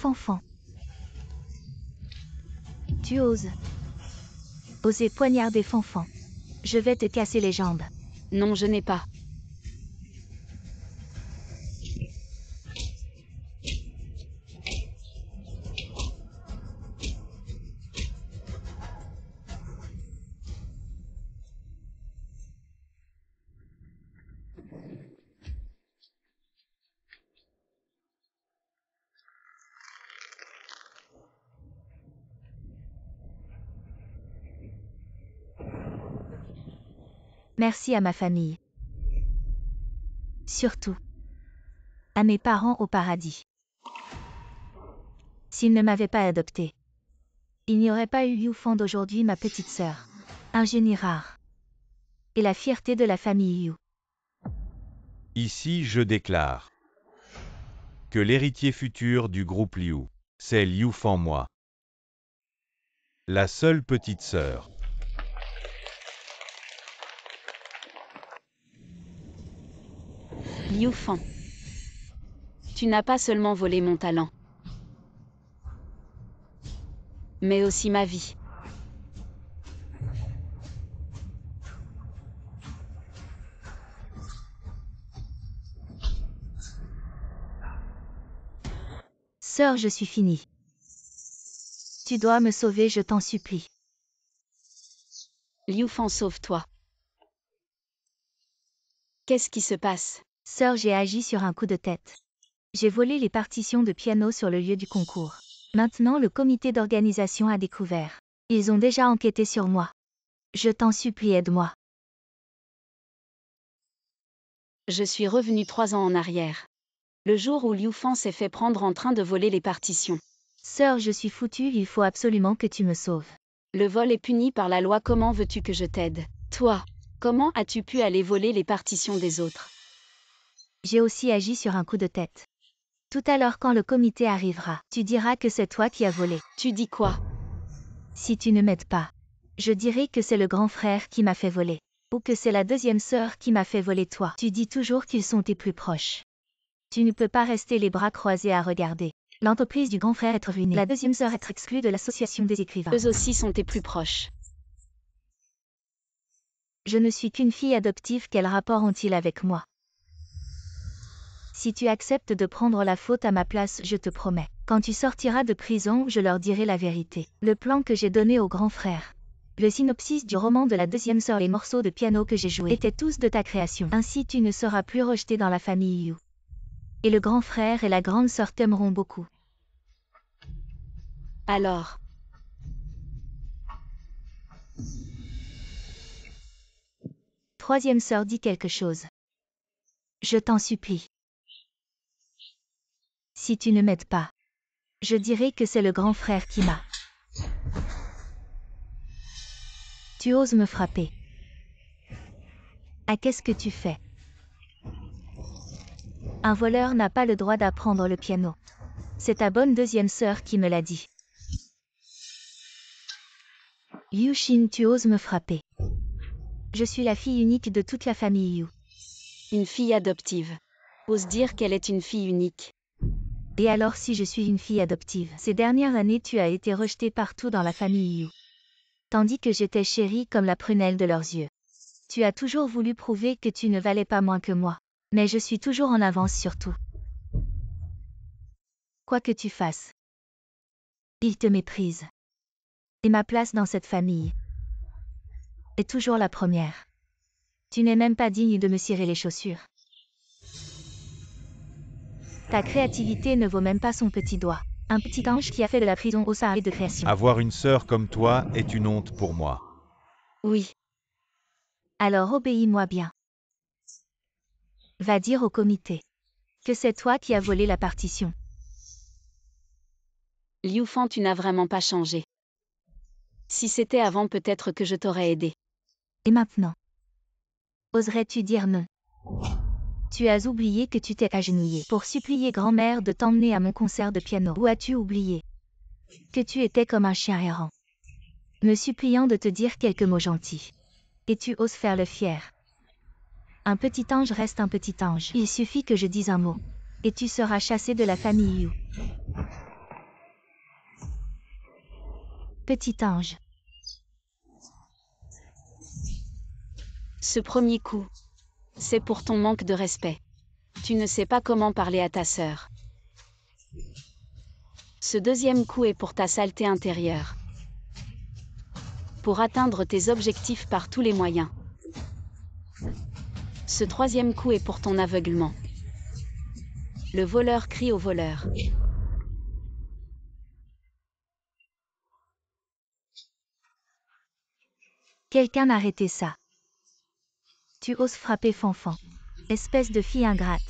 Fanfan. Tu oses. Oser poignarder Fanfan. Je vais te casser les jambes. Non, je n'ai pas. Merci à ma famille. Surtout à mes parents au paradis. S'ils ne m'avaient pas adopté, il n'y aurait pas eu Yu Fan d'aujourd'hui, ma petite sœur. Un génie rare. Et la fierté de la famille Yu. Ici je déclare que l'héritier futur du groupe Liu, c'est Liu Fan moi. La seule petite sœur. Liu Fan. Tu n'as pas seulement volé mon talent, mais aussi ma vie. Sœur, je suis finie. Tu dois me sauver, je t'en supplie. Liu Fan, sauve-toi. Qu'est-ce qui se passe? Sœur, j'ai agi sur un coup de tête. J'ai volé les partitions de piano sur le lieu du concours. Maintenant, le comité d'organisation a découvert. Ils ont déjà enquêté sur moi. Je t'en supplie, aide-moi. Je suis revenu 3 ans en arrière. Le jour où Liu Fan s'est fait prendre en train de voler les partitions. Sœur, je suis foutue, il faut absolument que tu me sauves. Le vol est puni par la loi, comment veux-tu que je t'aide? Toi, comment as-tu pu aller voler les partitions des autres? J'ai aussi agi sur un coup de tête. Tout à l'heure quand le comité arrivera, tu diras que c'est toi qui as volé. Tu dis quoi? Si tu ne m'aides pas, je dirai que c'est le grand frère qui m'a fait voler. Ou que c'est la deuxième sœur qui m'a fait voler toi. Tu dis toujours qu'ils sont tes plus proches. Tu ne peux pas rester les bras croisés à regarder l'entreprise du grand frère être ruinée, la deuxième sœur être exclue de l'association des écrivains. Eux aussi sont tes plus proches. Je ne suis qu'une fille adoptive, quel rapport ont-ils avec moi? Si tu acceptes de prendre la faute à ma place, je te promets, quand tu sortiras de prison, je leur dirai la vérité. Le plan que j'ai donné au grand frère. Le synopsis du roman de la deuxième sœur, les morceaux de piano que j'ai joués étaient tous de ta création. Ainsi tu ne seras plus rejeté dans la famille Yu. Et le grand frère et la grande sœur t'aimeront beaucoup. Alors. Troisième sœur dit quelque chose. Je t'en supplie. Si tu ne m'aides pas, je dirai que c'est le grand frère qui m'a. Tu oses me frapper. Ah, qu'est-ce que tu fais? Un voleur n'a pas le droit d'apprendre le piano. C'est ta bonne deuxième sœur qui me l'a dit. Yu-Shin, tu oses me frapper. Je suis la fille unique de toute la famille Yu. Une fille adoptive. Ose dire qu'elle est une fille unique. Et alors si je suis une fille adoptive? Ces dernières années tu as été rejetée partout dans la famille Yu. Tandis que j'étais chérie comme la prunelle de leurs yeux. Tu as toujours voulu prouver que tu ne valais pas moins que moi. Mais je suis toujours en avance sur tout. Quoi que tu fasses, ils te méprisent. Et ma place dans cette famille est toujours la première. Tu n'es même pas digne de me cirer les chaussures. Ta créativité ne vaut même pas son petit doigt. Un petit ange qui a fait de la prison au Sahara de création. Avoir une sœur comme toi est une honte pour moi. Oui. Alors obéis-moi bien. Va dire au comité que c'est toi qui as volé la partition. Liu Fan, tu n'as vraiment pas changé. Si c'était avant, peut-être que je t'aurais aidé. Et maintenant? Oserais-tu dire non? Tu as oublié que tu t'es agenouillé pour supplier grand-mère de t'emmener à mon concert de piano. Ou as-tu oublié que tu étais comme un chien errant, me suppliant de te dire quelques mots gentils? Et tu oses faire le fier. Un petit ange reste un petit ange. Il suffit que je dise un mot. Et tu seras chassé de la famille Yu. petit ange. Ce premier coup, c'est pour ton manque de respect. Tu ne sais pas comment parler à ta sœur. Ce deuxième coup est pour ta saleté intérieure. Pour atteindre tes objectifs par tous les moyens. Ce troisième coup est pour ton aveuglement. Le voleur crie au voleur. Quelqu'un a arrêté ça. Tu oses frapper Fanfan. Espèce de fille ingrate.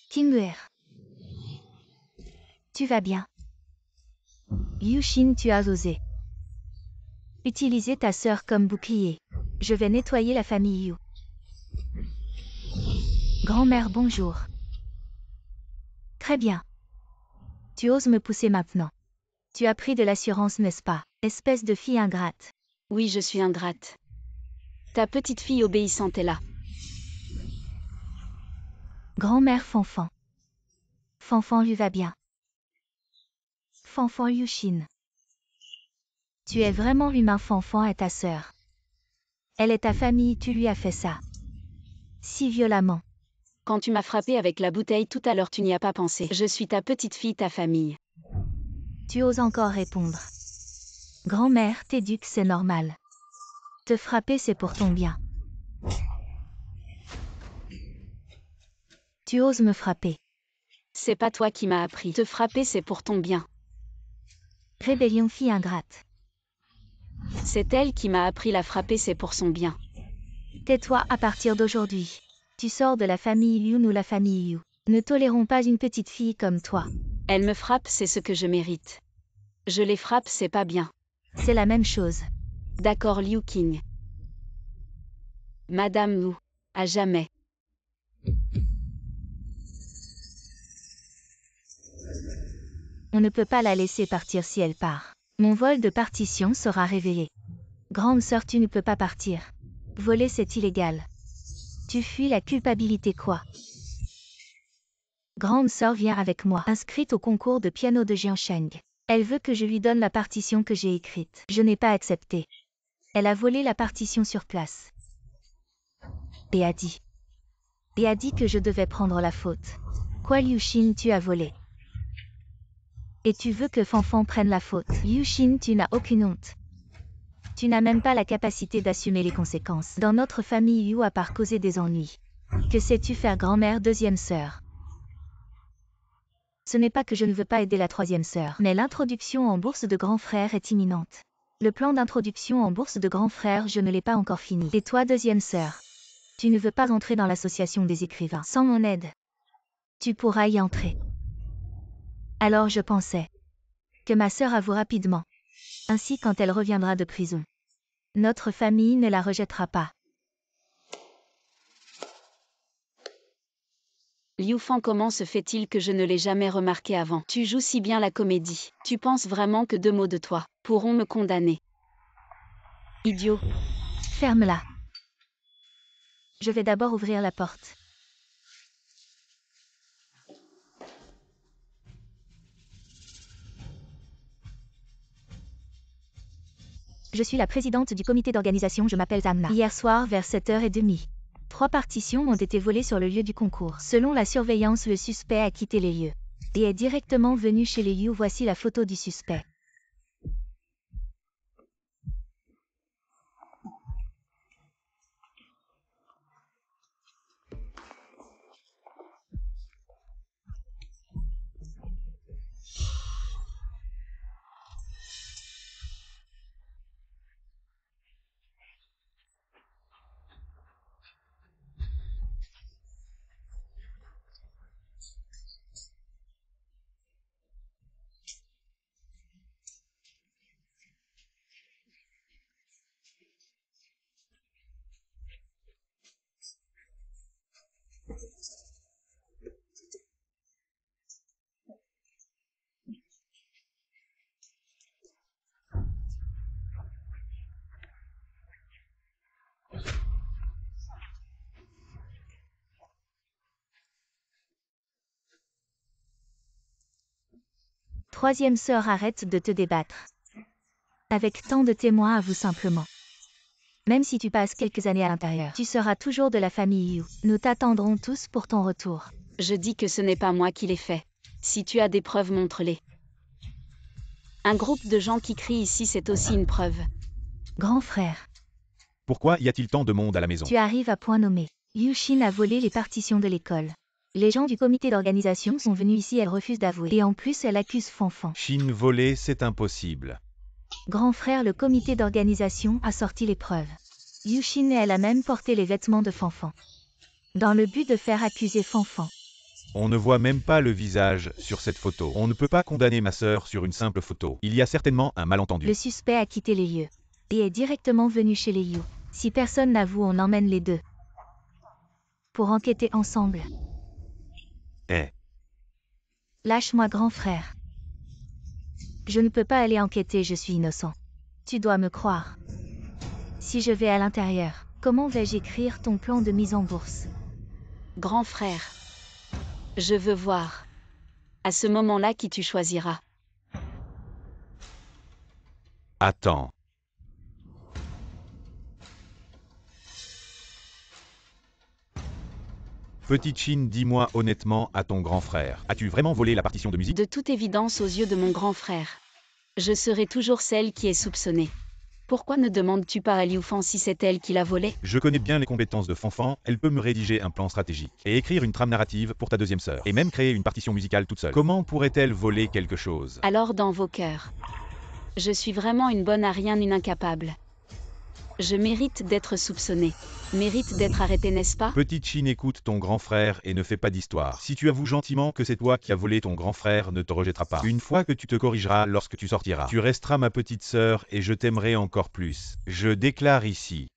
Kinguer. Tu vas bien. Yushin, tu as osé. Utiliser ta sœur comme bouclier. Je vais nettoyer la famille Yu. Grand-mère, bonjour. Très bien. Tu oses me pousser maintenant. Tu as pris de l'assurance, n'est-ce pas, espèce de fille ingrate. Oui, je suis ingrate. Ta petite fille obéissante est là. Grand-mère Fanfan. Fanfan lui va bien. Fanfan Yushin. Tu es vraiment humain, Fanfan est ta sœur. Elle est ta famille, tu lui as fait ça. Si violemment. Quand tu m'as frappé avec la bouteille tout à l'heure, tu n'y as pas pensé. Je suis ta petite fille, ta famille. Tu oses encore répondre. Grand-mère t'éduque, c'est normal. Te frapper, c'est pour ton bien. Tu oses me frapper. C'est pas toi qui m'as appris. Te frapper, c'est pour ton bien. Rébellion, fille ingrate. C'est elle qui m'a appris la frapper, c'est pour son bien. Tais-toi à partir d'aujourd'hui. Tu sors de la famille Yu, nous la famille Yu. Ne tolérons pas une petite fille comme toi. Elle me frappe, c'est ce que je mérite. Je les frappe, c'est pas bien. C'est la même chose. D'accord, Liu King. Madame Wu, à jamais. On ne peut pas la laisser partir si elle part. Mon vol de partition sera révélé. Grande sœur, tu ne peux pas partir. Voler, c'est illégal. Tu fuis la culpabilité, quoi. Grande sœur vient avec moi, inscrite au concours de piano de Jiansheng. Elle veut que je lui donne la partition que j'ai écrite. Je n'ai pas accepté. Elle a volé la partition sur place. Et a dit. Et a dit que je devais prendre la faute. Quoi, Liushin, tu as volé. Et tu veux que Fanfan prenne la faute. Liushin, tu n'as aucune honte. Tu n'as même pas la capacité d'assumer les conséquences. Dans notre famille Yu, à part causer des ennuis. Que sais-tu faire, grand-mère, deuxième sœur? Ce n'est pas que je ne veux pas aider la troisième sœur, mais l'introduction en bourse de grand frère est imminente. Le plan d'introduction en bourse de grand frère, je ne l'ai pas encore fini. Et toi, deuxième sœur? Tu ne veux pas entrer dans l'association des écrivains. Sans mon aide, tu pourras y entrer. Alors je pensais que ma sœur avoue rapidement. Ainsi, quand elle reviendra de prison, notre famille ne la rejettera pas. Liu Fan, comment se fait-il que je ne l'ai jamais remarqué avant? Tu joues si bien la comédie. Tu penses vraiment que 2 mots de toi pourront me condamner? Idiot. Ferme-la. Je vais d'abord ouvrir la porte. Je suis la présidente du comité d'organisation, je m'appelle Zamna. Hier soir, vers 7h30, 3 partitions ont été volées sur le lieu du concours. Selon la surveillance, le suspect a quitté les lieux et est directement venu chez les Yu. Voici la photo du suspect. troisième sœur, arrête de te débattre. Avec tant de témoins, avoue simplement. Même si tu passes quelques années à l'intérieur, tu seras toujours de la famille Yu. Nous t'attendrons tous pour ton retour. Je dis que ce n'est pas moi qui l'ai fait. Si tu as des preuves, montre-les. Un groupe de gens qui crient ici, c'est aussi une preuve. Grand frère, Pourquoi y a-t-il tant de monde à la maison? tu arrives à point nommé. Yushin a volé les partitions de l'école. Les gens du comité d'organisation sont venus ici, elle refuse d'avouer. Et en plus, elle accuse Fanfan. Shin volé, c'est impossible. Grand frère, le comité d'organisation a sorti les preuves. Yushin et elle a même porté les vêtements de Fanfan. Dans le but de faire accuser Fanfan. On ne voit même pas le visage sur cette photo. On ne peut pas condamner ma sœur sur une simple photo. Il y a certainement un malentendu. Le suspect a quitté les lieux. Et est directement venu chez les Yu. Si personne n'avoue, on emmène les deux. Pour enquêter ensemble. Eh. Lâche-moi, grand frère. Je ne peux pas aller enquêter, je suis innocent. Tu dois me croire. Si je vais à l'intérieur, comment vais-je écrire ton plan de mise en bourse? Grand frère. Je veux voir. À ce moment-là, qui tu choisiras. Attends. Petite Shin, dis-moi honnêtement à ton grand frère, as-tu vraiment volé la partition de musique? De toute évidence aux yeux de mon grand frère. Je serai toujours celle qui est soupçonnée. Pourquoi ne demandes-tu pas à Liu Fan si c'est elle qui l'a volé? Je connais bien les compétences de Fanfan, elle peut me rédiger un plan stratégique, et écrire une trame narrative pour ta deuxième sœur, et même créer une partition musicale toute seule. Comment pourrait-elle voler quelque chose? Alors dans vos cœurs. Je suis vraiment une bonne à rien, une incapable. Je mérite d'être soupçonnée. Mérite d'être arrêtée, n'est-ce pas? Petite Shin, écoute ton grand frère et ne fais pas d'histoire. Si tu avoues gentiment que c'est toi qui as volé, ton grand frère ne te rejettera pas. Une fois que tu te corrigeras lorsque tu sortiras, tu resteras ma petite sœur et je t'aimerai encore plus. Je déclare ici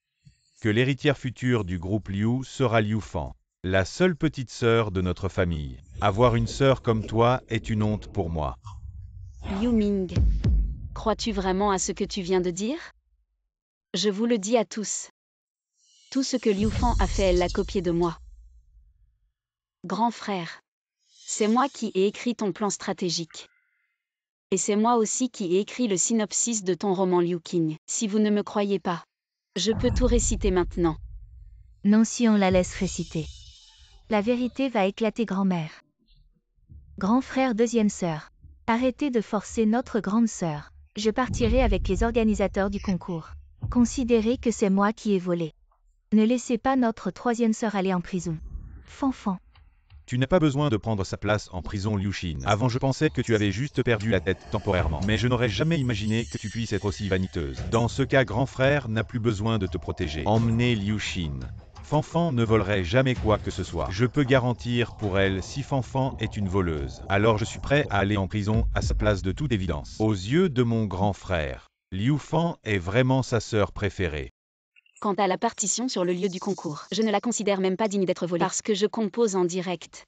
que l'héritière future du groupe Liu sera Liu Fan, la seule petite sœur de notre famille. Avoir une sœur comme toi est une honte pour moi. Liu Ming. Crois-tu vraiment à ce que tu viens de dire? Je vous le dis à tous. Tout ce que Liu Fan a fait, elle l'a copié de moi. Grand frère. C'est moi qui ai écrit ton plan stratégique. Et c'est moi aussi qui ai écrit le synopsis de ton roman Liu King. Si vous ne me croyez pas, je peux tout réciter maintenant. Non, si on la laisse réciter. La vérité va éclater, grand-mère. Grand frère, deuxième sœur. Arrêtez de forcer notre grande sœur. Je partirai avec les organisateurs du concours. Considérez que c'est moi qui ai volé. Ne laissez pas notre troisième sœur aller en prison. Fanfan. Tu n'as pas besoin de prendre sa place en prison, Liu Shin. Avant, je pensais que tu avais juste perdu la tête temporairement. Mais je n'aurais jamais imaginé que tu puisses être aussi vaniteuse. Dans ce cas, grand frère n'a plus besoin de te protéger. Emmenez Liu Shin. Fanfan ne volerait jamais quoi que ce soit. Je peux garantir pour elle, si Fanfan est une voleuse, alors je suis prêt à aller en prison à sa place de toute évidence. Aux yeux de mon grand frère, Liu Fan est vraiment sa sœur préférée. Quant à la partition sur le lieu du concours, je ne la considère même pas digne d'être volée parce que je compose en direct.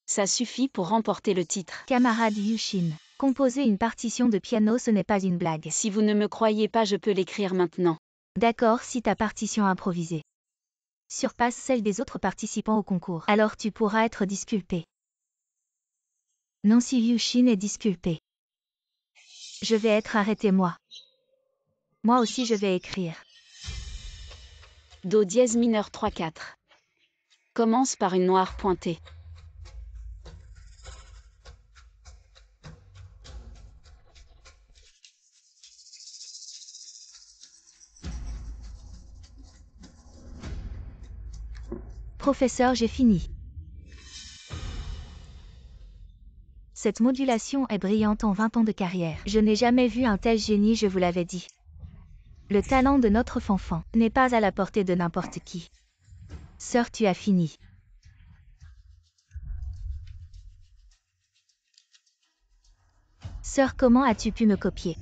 Ça suffit pour remporter le titre. Camarade Yushin, composer une partition de piano, ce n'est pas une blague. Si vous ne me croyez pas, je peux l'écrire maintenant. D'accord, si ta partition improvisée surpasse celle des autres participants au concours, alors tu pourras être disculpé. Non, si Yushin est disculpé, je vais être arrêté moi. Moi aussi je vais écrire. Do dièse mineur 3-4. Commence par une noire pointée. Professeur, j'ai fini. Cette modulation est brillante en 20 ans de carrière. Je n'ai jamais vu un tel génie, je vous l'avais dit. Le talent de notre Fanfan n'est pas à la portée de n'importe qui. Sœur, tu as fini. Sœur, comment as-tu pu me copier?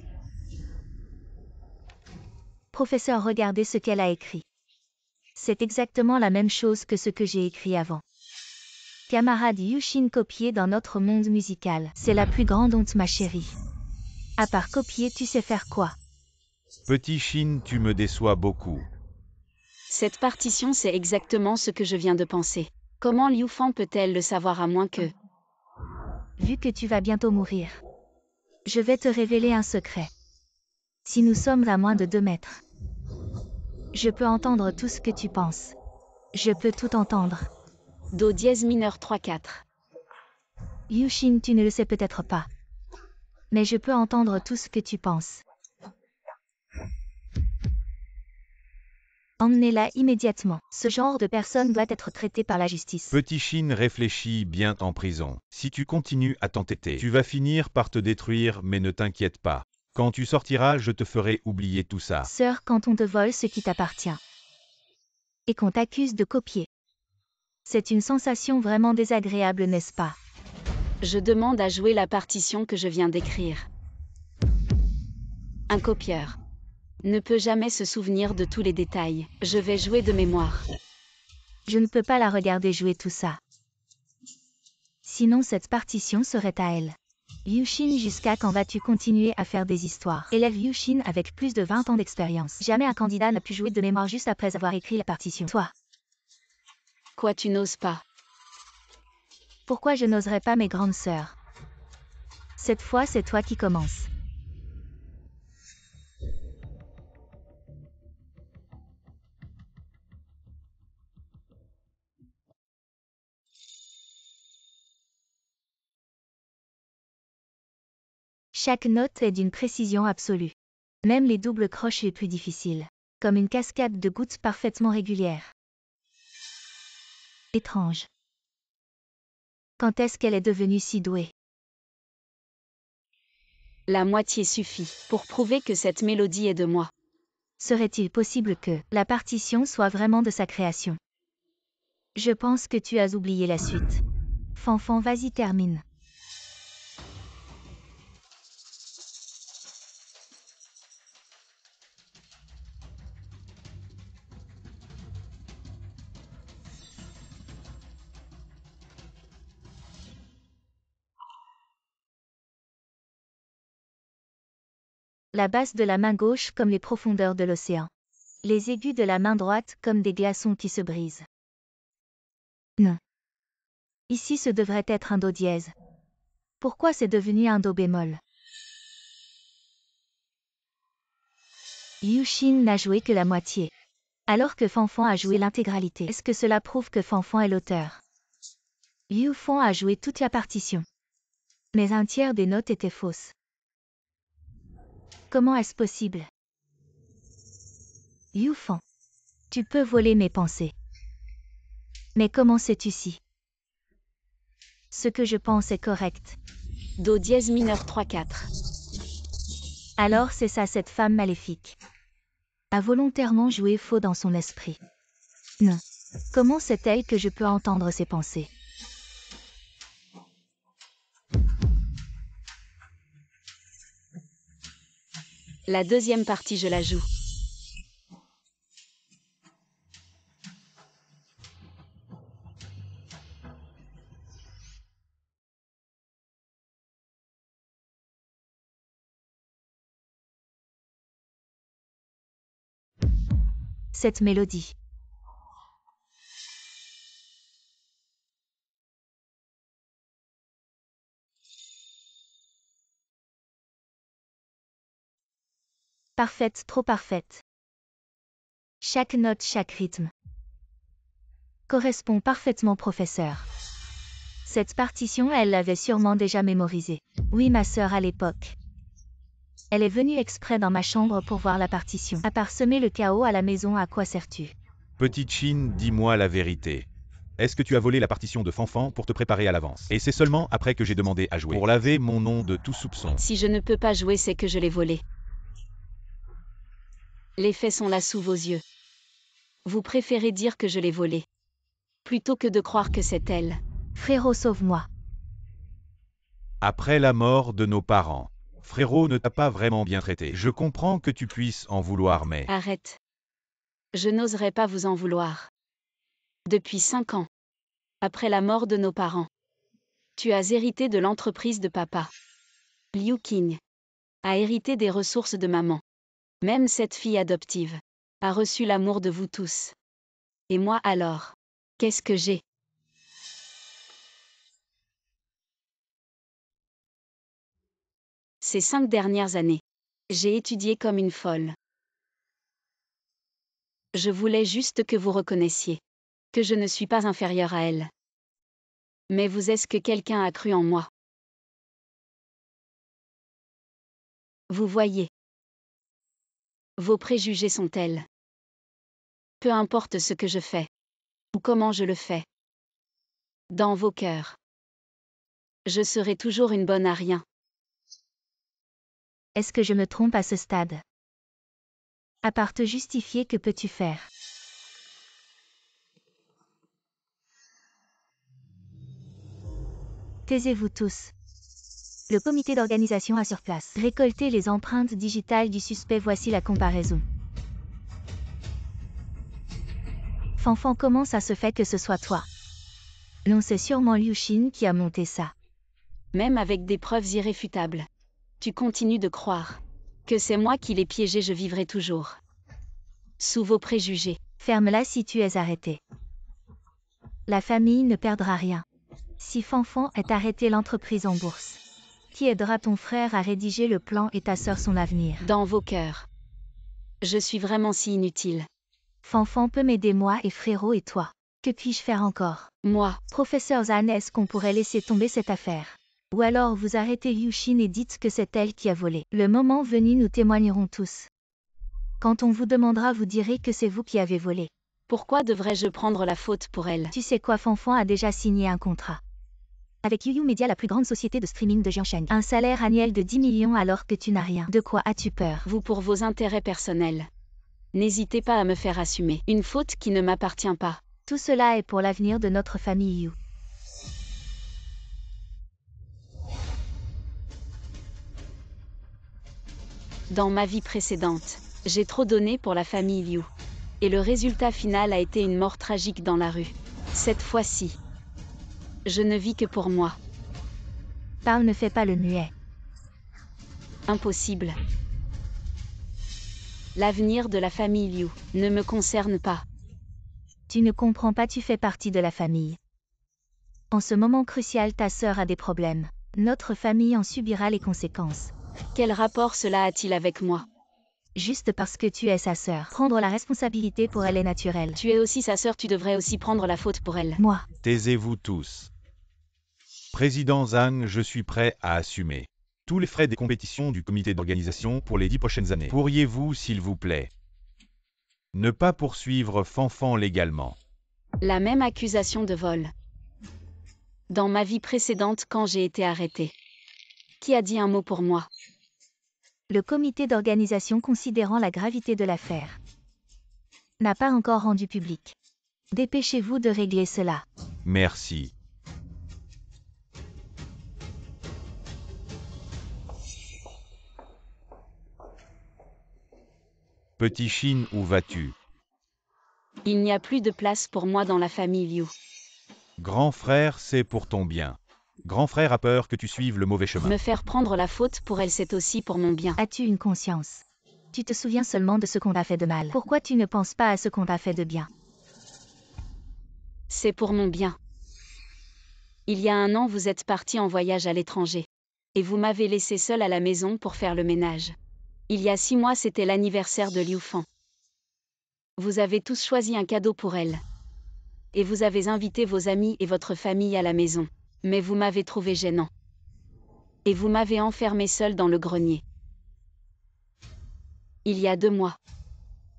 Professeur, regardez ce qu'elle a écrit. C'est exactement la même chose que ce que j'ai écrit avant. Camarade Yushin, copier dans notre monde musical, c'est la plus grande honte, ma chérie. À part copier, tu sais faire quoi? Petit Shin, tu me déçois beaucoup. Cette partition, c'est exactement ce que je viens de penser. Comment Liu Fan peut-elle le savoir à moins que... Vu que tu vas bientôt mourir, Je vais te révéler un secret. Si nous sommes à moins de 2 mètres, je peux entendre tout ce que tu penses. Je peux tout entendre. Do dièse mineur 3-4. Yushin, tu ne le sais peut-être pas. Mais je peux entendre tout ce que tu penses. Emmenez-la immédiatement. Ce genre de personne doit être traité par la justice. Petit Shin réfléchit bien en prison. Si tu continues à t'entêter, tu vas finir par te détruire, mais ne t'inquiète pas. Quand tu sortiras, je te ferai oublier tout ça. Sœur, quand on te vole ce qui t'appartient et qu'on t'accuse de copier, c'est une sensation vraiment désagréable, n'est-ce pas? Je demande à jouer la partition que je viens d'écrire. Un copieur ne peut jamais se souvenir de tous les détails. Je vais jouer de mémoire. Je ne peux pas la regarder jouer tout ça. Sinon cette partition serait à elle. Yushin, jusqu'à quand vas-tu continuer à faire des histoires? Élève Yushin avec plus de 20 ans d'expérience. Jamais un candidat n'a pu jouer de mémoire juste après avoir écrit la partition. Toi, Quoi, tu n'oses pas? pourquoi je n'oserais pas, mes grandes sœurs? Cette fois, c'est toi qui commences. Chaque note est d'une précision absolue. Même les doubles croches les plus difficiles. Comme une cascade de gouttes parfaitement régulières. Étrange. Quand est-ce qu'elle est devenue si douée? La moitié suffit pour prouver que cette mélodie est de moi. Serait-il possible que la partition soit vraiment de sa création? Je pense que tu as oublié la suite. Fanfan, vas-y, termine. La base de la main gauche comme les profondeurs de l'océan. Les aigus de la main droite comme des glaçons qui se brisent. Non. Ici ce devrait être un do dièse. Pourquoi c'est devenu un do bémol? Yushin n'a joué que la moitié. Alors que Fanfan a joué l'intégralité. Est-ce que cela prouve que Fanfan est l'auteur? Yufan a joué toute la partition. Mais un tiers des notes étaient fausses. Comment est-ce possible? Yufan. Tu peux voler mes pensées. Mais comment sais-tu si ce que je pense est correct? Do dièse mineur 3-4. Alors c'est ça, cette femme maléfique a volontairement joué faux dans son esprit. Non. Comment sait-elle que je peux entendre ses pensées? La deuxième partie, je la joue. Cette mélodie. Parfaite, trop parfaite. Chaque note, chaque rythme correspond parfaitement, professeur. Cette partition, elle l'avait sûrement déjà mémorisée. Oui, ma sœur, à l'époque. Elle est venue exprès dans ma chambre pour voir la partition. À part semer le chaos à la maison, à quoi sers-tu? Petit Shin, dis-moi la vérité. Est-ce que tu as volé la partition de Fanfan pour te préparer à l'avance? Et c'est seulement après que j'ai demandé à jouer, pour laver mon nom de tout soupçon. Si je ne peux pas jouer, c'est que je l'ai volé. Les faits sont là sous vos yeux. Vous préférez dire que je l'ai volé, plutôt que de croire que c'est elle. Frérot, sauve-moi. Après la mort de nos parents, frérot ne t'a pas vraiment bien traité. Je comprends que tu puisses en vouloir, mais... Arrête. Je n'oserais pas vous en vouloir. Depuis 5 ans, après la mort de nos parents, tu as hérité de l'entreprise de papa. Liu Qing a hérité des ressources de maman. Même cette fille adoptive a reçu l'amour de vous tous. Et moi alors, qu'est-ce que j'ai? Ces 5 dernières années, j'ai étudié comme une folle. Je voulais juste que vous reconnaissiez que je ne suis pas inférieure à elle. Mais est-ce que quelqu'un a cru en moi? Vous voyez. Vos préjugés sont tels. Peu importe ce que je fais, ou comment je le fais. Dans vos cœurs, je serai toujours une bonne à rien. Est-ce que je me trompe à ce stade? À part te justifier, que peux-tu faire? Taisez-vous tous. Le comité d'organisation a sur place récolté les empreintes digitales du suspect. Voici la comparaison. Fanfan, comment ça se fait que ce soit toi? Non, c'est sûrement Liu Xin qui a monté ça. Même avec des preuves irréfutables. Tu continues de croire que c'est moi qui l'ai piégé. Je vivrai toujours sous vos préjugés. Ferme-la si tu es arrêté. La famille ne perdra rien. Si Fanfan est arrêté, l'entreprise en bourse. Qui aidera ton frère à rédiger le plan et ta sœur son avenir? Dans vos cœurs. Je suis vraiment si inutile. Fanfan peut m'aider, moi et frérot, et toi. Que puis-je faire encore? Moi, Professeur Zhan, est-ce qu'on pourrait laisser tomber cette affaire? Ou alors vous arrêtez Liu Xin et dites que c'est elle qui a volé. Le moment venu, nous témoignerons tous. Quand on vous demandera, vous direz que c'est vous qui avez volé. pourquoi devrais-je prendre la faute pour elle? Tu sais quoi, Fanfan a déjà signé un contrat avec YuYu Media, la plus grande société de streaming de Jiangsheng. Un salaire annuel de 10 millions alors que tu n'as rien. De quoi as-tu peur? Vous, pour vos intérêts personnels, n'hésitez pas à me faire assumer une faute qui ne m'appartient pas. Tout cela est pour l'avenir de notre famille Yu. Dans ma vie précédente, j'ai trop donné pour la famille Liu. Et le résultat final a été une mort tragique dans la rue. Cette fois-ci, je ne vis que pour moi. Parle, ne fais pas le muet. Impossible. L'avenir de la famille Liu ne me concerne pas. Tu ne comprends pas, tu fais partie de la famille. En ce moment crucial, ta sœur a des problèmes. Notre famille en subira les conséquences. Quel rapport cela a-t-il avec moi? Juste parce que tu es sa sœur. Prendre la responsabilité pour elle est naturel. Tu es aussi sa sœur, tu devrais aussi prendre la faute pour elle. Moi. Taisez-vous tous. Président Zhang, je suis prêt à assumer tous les frais des compétitions du comité d'organisation pour les 10 prochaines années. Pourriez-vous, s'il vous plaît, ne pas poursuivre Fanfan légalement? La même accusation de vol. Dans ma vie précédente, quand j'ai été arrêtée, qui a dit un mot pour moi? Le comité d'organisation, considérant la gravité de l'affaire, n'a pas encore rendu public. Dépêchez-vous de régler cela. Merci. Petit Chine, où vas-tu? Il n'y a plus de place pour moi dans la famille Liu. Grand frère, c'est pour ton bien. Grand frère a peur que tu suives le mauvais chemin. Me faire prendre la faute pour elle, c'est aussi pour mon bien. As-tu une conscience? Tu te souviens seulement de ce qu'on t'a fait de mal. Pourquoi tu ne penses pas à ce qu'on t'a fait de bien? C'est pour mon bien. Il y a 1 an, vous êtes parti en voyage à l'étranger. Et vous m'avez laissé seule à la maison pour faire le ménage. Il y a 6 mois, c'était l'anniversaire de Liu Fan. Vous avez tous choisi un cadeau pour elle. Et vous avez invité vos amis et votre famille à la maison. Mais vous m'avez trouvé gênant. Et vous m'avez enfermé seule dans le grenier. Il y a 2 mois.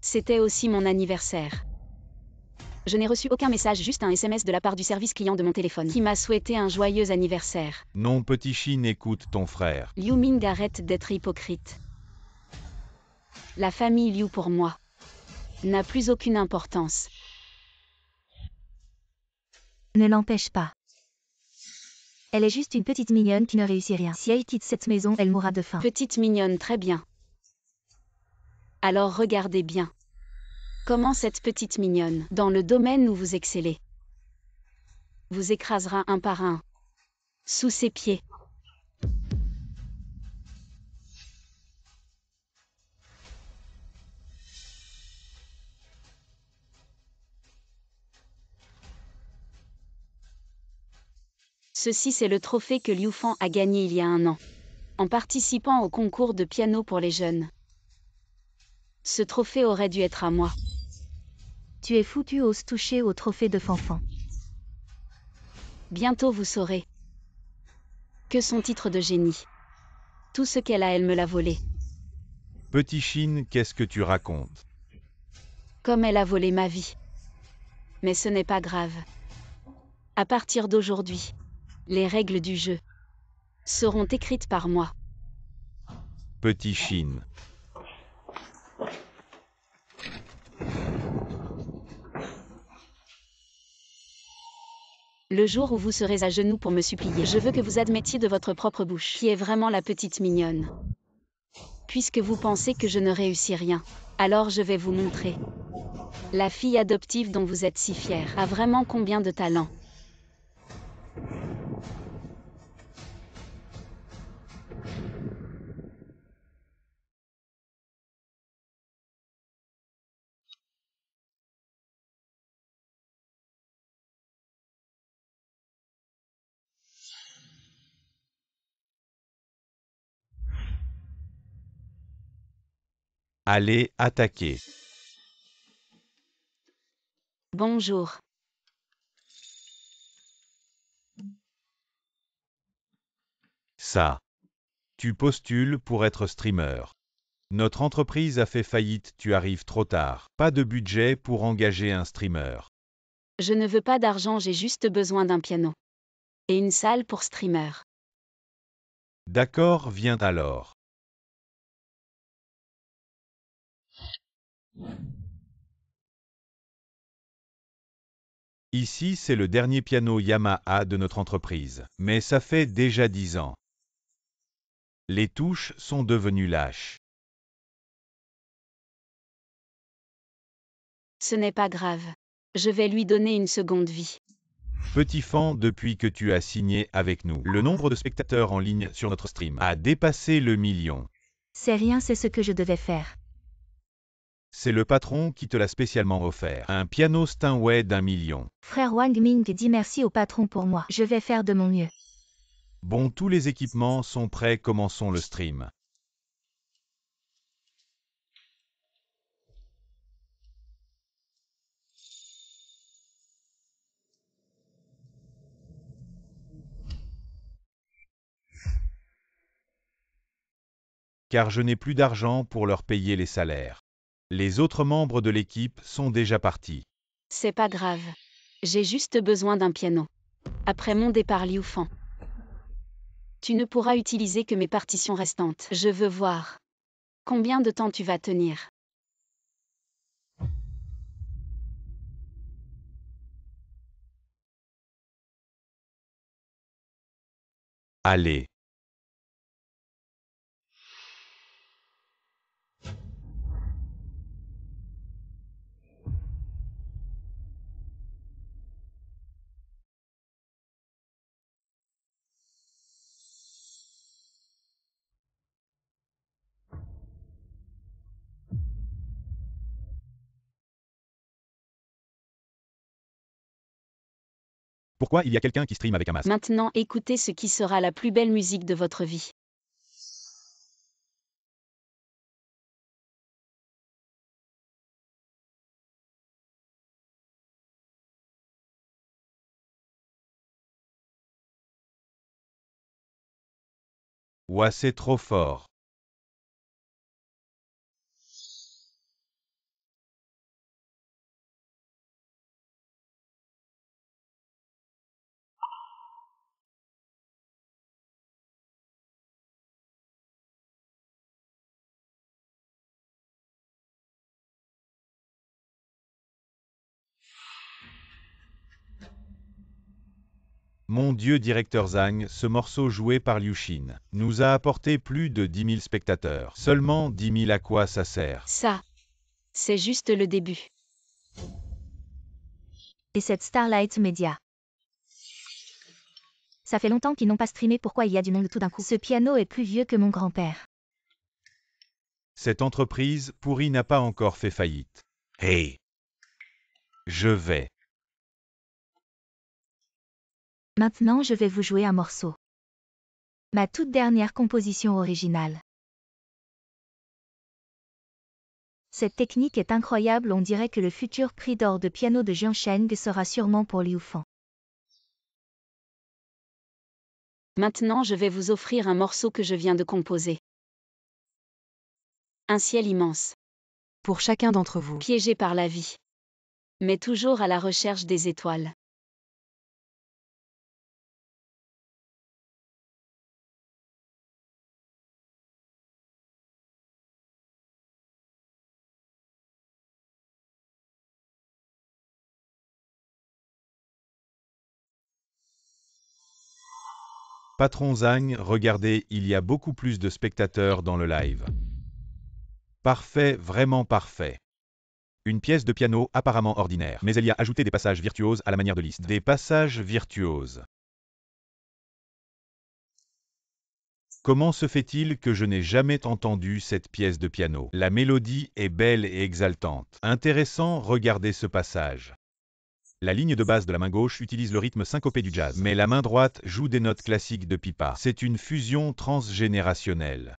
C'était aussi mon anniversaire. Je n'ai reçu aucun message, juste un SMS de la part du service client de mon téléphone qui m'a souhaité un joyeux anniversaire. Non, petit Chine, écoute ton frère. Liu Ming, arrête d'être hypocrite. La famille Liu pour moi n'a plus aucune importance. Ne l'empêche pas. Elle est juste une petite mignonne qui ne réussit rien. Si elle quitte cette maison, elle mourra de faim. Petite mignonne, très bien. Alors regardez bien. Comment cette petite mignonne, dans le domaine où vous excellez, vous écrasera un par un, sous ses pieds. Ceci, c'est le trophée que Liu Fan a gagné il y a 1 an. en participant au concours de piano pour les jeunes. Ce trophée aurait dû être à moi. Tu es fou, tu oses toucher au trophée de Fanfan. Bientôt vous saurez. Que son titre de génie. Tout ce qu'elle a, elle me l'a volé. Petit Chine, qu'est-ce que tu racontes? Comme elle a volé ma vie. Mais ce n'est pas grave. À partir d'aujourd'hui, les règles du jeu seront écrites par moi. Petit Chine. Le jour où vous serez à genoux pour me supplier, je veux que vous admettiez de votre propre bouche qui est vraiment la petite mignonne. Puisque vous pensez que je ne réussis rien, alors je vais vous montrer. La fille adoptive dont vous êtes si fière a vraiment combien de talent. Allez, attaquer. Bonjour. Ça. Tu postules pour être streamer. Notre entreprise a fait faillite, tu arrives trop tard. Pas de budget pour engager un streamer. Je ne veux pas d'argent, j'ai juste besoin d'un piano. Et une salle pour streamer. D'accord, viens alors. Ici, c'est le dernier piano Yamaha de notre entreprise. Mais ça fait déjà 10 ans. Les touches sont devenues lâches. Ce n'est pas grave. Je vais lui donner une seconde vie. Petit fan, depuis que tu as signé avec nous, le nombre de spectateurs en ligne sur notre stream a dépassé le million. C'est rien, c'est ce que je devais faire. C'est le patron qui te l'a spécialement offert. Un piano Steinway d'1 million. Frère Wang Ming dit merci au patron pour moi. Je vais faire de mon mieux. Bon, tous les équipements sont prêts, commençons le stream. Car je n'ai plus d'argent pour leur payer les salaires. Les autres membres de l'équipe sont déjà partis. C'est pas grave. J'ai juste besoin d'un piano. Après mon départ Liu Fan. Tu ne pourras utiliser que mes partitions restantes. Je veux voir. Combien de temps tu vas tenir? Allez. Pourquoi il y a quelqu'un qui stream avec un masque? Maintenant, écoutez ce qui sera la plus belle musique de votre vie. Ouah, c'est trop fort. Mon Dieu, directeur Zhang, ce morceau joué par Liu Xin nous a apporté plus de 10 000 spectateurs. Seulement 10 000, à quoi ça sert? Ça, c'est juste le début. Et cette Starlight Media. Ça fait longtemps qu'ils n'ont pas streamé, pourquoi il y a du monde tout d'un coup? Ce piano est plus vieux que mon grand-père. Cette entreprise pourrie n'a pas encore fait faillite. Hey! Je vais. Maintenant je vais vous jouer un morceau. Ma toute dernière composition originale. Cette technique est incroyable, on dirait que le futur prix d'or de piano de Jiansheng sera sûrement pour Liu Fan. Maintenant je vais vous offrir un morceau que je viens de composer. Un ciel immense. Pour chacun d'entre vous. Piégé par la vie. Mais toujours à la recherche des étoiles. Patron Zhang, regardez, il y a beaucoup plus de spectateurs dans le live. Parfait, vraiment parfait. Une pièce de piano apparemment ordinaire, mais elle y a ajouté des passages virtuoses à la manière de Liszt. Des passages virtuoses. Comment se fait-il que je n'ai jamais entendu cette pièce de piano? La mélodie est belle et exaltante. Intéressant, regardez ce passage. La ligne de basse de la main gauche utilise le rythme syncopé du jazz, mais la main droite joue des notes classiques de pipa. C'est une fusion transgénérationnelle.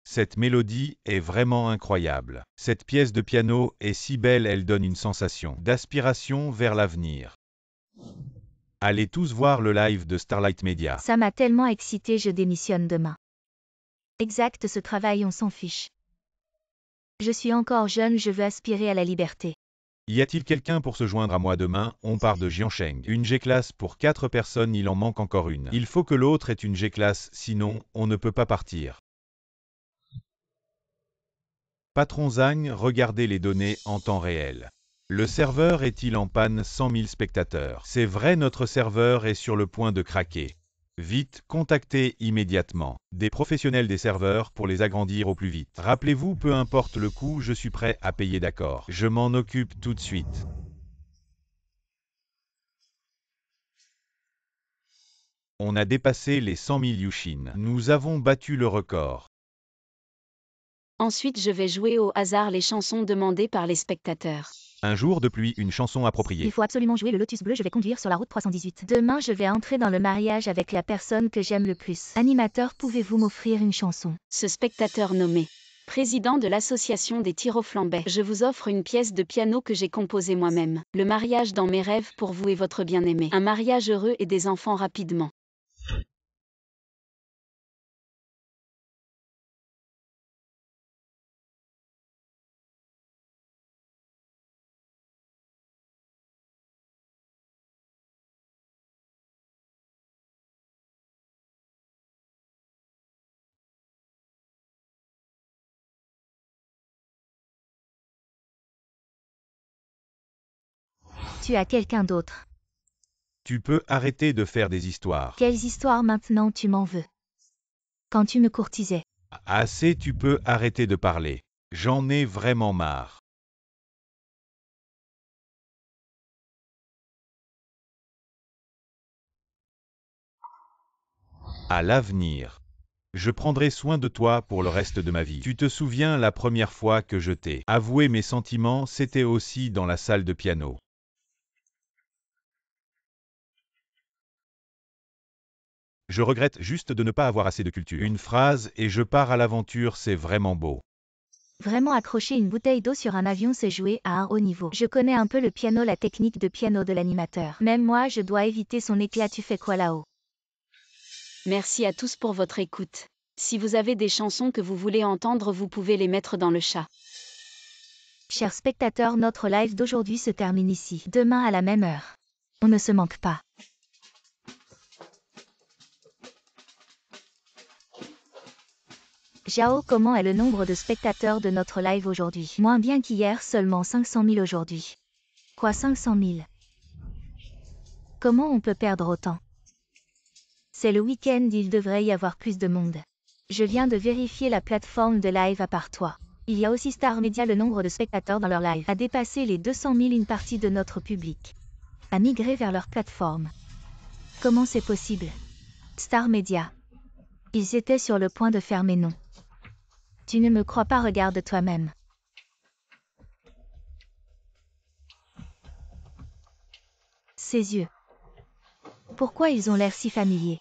Cette mélodie est vraiment incroyable. Cette pièce de piano est si belle, elle donne une sensation d'aspiration vers l'avenir. Allez tous voir le live de Starlight Media. Ça m'a tellement excité, je démissionne demain. Exact, ce travail, on s'en fiche. Je suis encore jeune, je veux aspirer à la liberté. Y a-t-il quelqu'un pour se joindre à moi demain? On part de Jiansheng. Une G-classe pour 4 personnes, il en manque encore une. Il faut que l'autre ait une G-classe, sinon, on ne peut pas partir. Patron Zhang, regardez les données en temps réel. Le serveur est-il en panne? 100 000 spectateurs. C'est vrai, notre serveur est sur le point de craquer. Vite, contactez immédiatement des professionnels des serveurs pour les agrandir au plus vite. Rappelez-vous, peu importe le coût, je suis prêt à payer, d'accord. Je m'en occupe tout de suite. On a dépassé les 100 000 Yushin. Nous avons battu le record. Ensuite je vais jouer au hasard les chansons demandées par les spectateurs. Un jour de pluie, une chanson appropriée. Il faut absolument jouer le Lotus bleu, je vais conduire sur la route 318. Demain, je vais entrer dans le mariage avec la personne que j'aime le plus. Animateur, pouvez-vous m'offrir une chanson? Ce spectateur nommé président de l'association des Tyroflambais, je vous offre une pièce de piano que j'ai composée moi-même. Le mariage dans mes rêves pour vous et votre bien-aimé. Un mariage heureux et des enfants rapidement. Tu as quelqu'un d'autre. Tu peux arrêter de faire des histoires. Quelles histoires maintenant tu m'en veux? Quand tu me courtisais. Assez, tu peux arrêter de parler. J'en ai vraiment marre. À l'avenir. Je prendrai soin de toi pour le reste de ma vie. Tu te souviens la première fois que je t'ai avoué mes sentiments, c'était aussi dans la salle de piano. Je regrette juste de ne pas avoir assez de culture. Une phrase et je pars à l'aventure, c'est vraiment beau. Vraiment accrocher une bouteille d'eau sur un avion, c'est jouer à un haut niveau. Je connais un peu le piano, la technique de piano de l'animateur. Même moi, je dois éviter son éclat. Tu fais quoi là-haut? Merci à tous pour votre écoute. Si vous avez des chansons que vous voulez entendre, vous pouvez les mettre dans le chat. Chers spectateurs, notre live d'aujourd'hui se termine ici. Demain à la même heure. On ne se manque pas. Xiao, comment est le nombre de spectateurs de notre live aujourd'hui? Moins bien qu'hier, seulement 500 000 aujourd'hui. Quoi, 500 000? Comment on peut perdre autant? C'est le week-end, il devrait y avoir plus de monde. Je viens de vérifier la plateforme de live à part toi. Il y a aussi Star Media, le nombre de spectateurs dans leur live a dépassé les 200 000, une partie de notre public a migré vers leur plateforme. Comment c'est possible? Star Media. Ils étaient sur le point de fermer, non? Tu ne me crois pas, regarde toi-même. Ses yeux. Pourquoi ils ont l'air si familiers?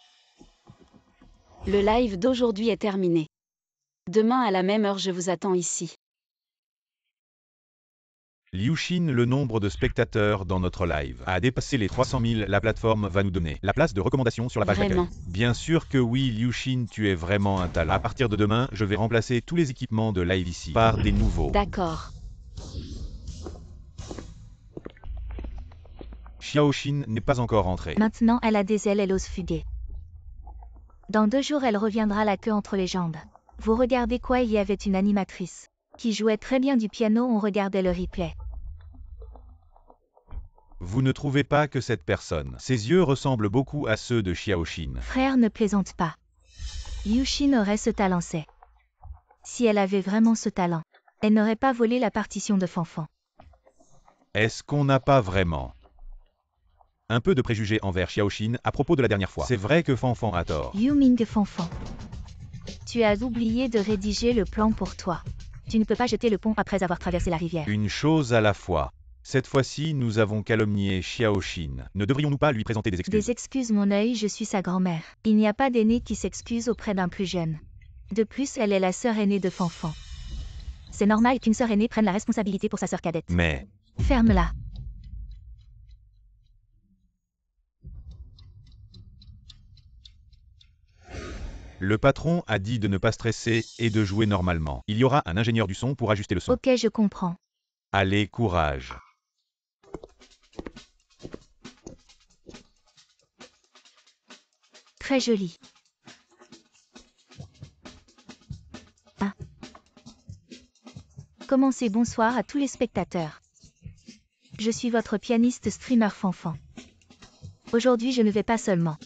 Le live d'aujourd'hui est terminé. Demain à la même heure je vous attends ici. Liu-Shin, le nombre de spectateurs dans notre live a dépassé les 300 000. La plateforme va nous donner la place de recommandation sur la page d'accueil. Vraiment? Bien sûr que oui, Liu-Shin, tu es vraiment un talent. À partir de demain, je vais remplacer tous les équipements de live ici par des nouveaux. D'accord. Xiaoshin n'est pas encore entrée. Maintenant elle a des ailes, elle ose fuguer. Dans 2 jours elle reviendra la queue entre les jambes. Vous regardez quoi? Il y avait une animatrice qui jouait très bien du piano, on regardait le replay. Vous ne trouvez pas que cette personne, ses yeux ressemblent beaucoup à ceux de Xiaoshin? Frère, ne plaisante pas. Liu-Shin aurait ce talent, c'est. Si elle avait vraiment ce talent, elle n'aurait pas volé la partition de Fanfan. Est-ce qu'on n'a pas vraiment un peu de préjugés envers Xiaoshin à propos de la dernière fois? C'est vrai que Fanfan a tort. Yu Ming Fanfan. Tu as oublié de rédiger le plan pour toi. Tu ne peux pas jeter le pont après avoir traversé la rivière. Une chose à la fois. Cette fois-ci, nous avons calomnié Xiaoshin. Ne devrions-nous pas lui présenter des excuses? Des excuses, mon œil, je suis sa grand-mère. Il n'y a pas d'aîné qui s'excuse auprès d'un plus jeune. De plus, elle est la sœur aînée de Fanfan. C'est normal qu'une sœur aînée prenne la responsabilité pour sa sœur cadette. Mais Ferme-la. le patron a dit de ne pas stresser et de jouer normalement. Il y aura un ingénieur du son pour ajuster le son. Ok, je comprends. Allez, courage. Très joli. Ah. Commencez, bonsoir à tous les spectateurs. Je suis votre pianiste streamer Fanfan. Aujourd'hui je ne vais pas seulement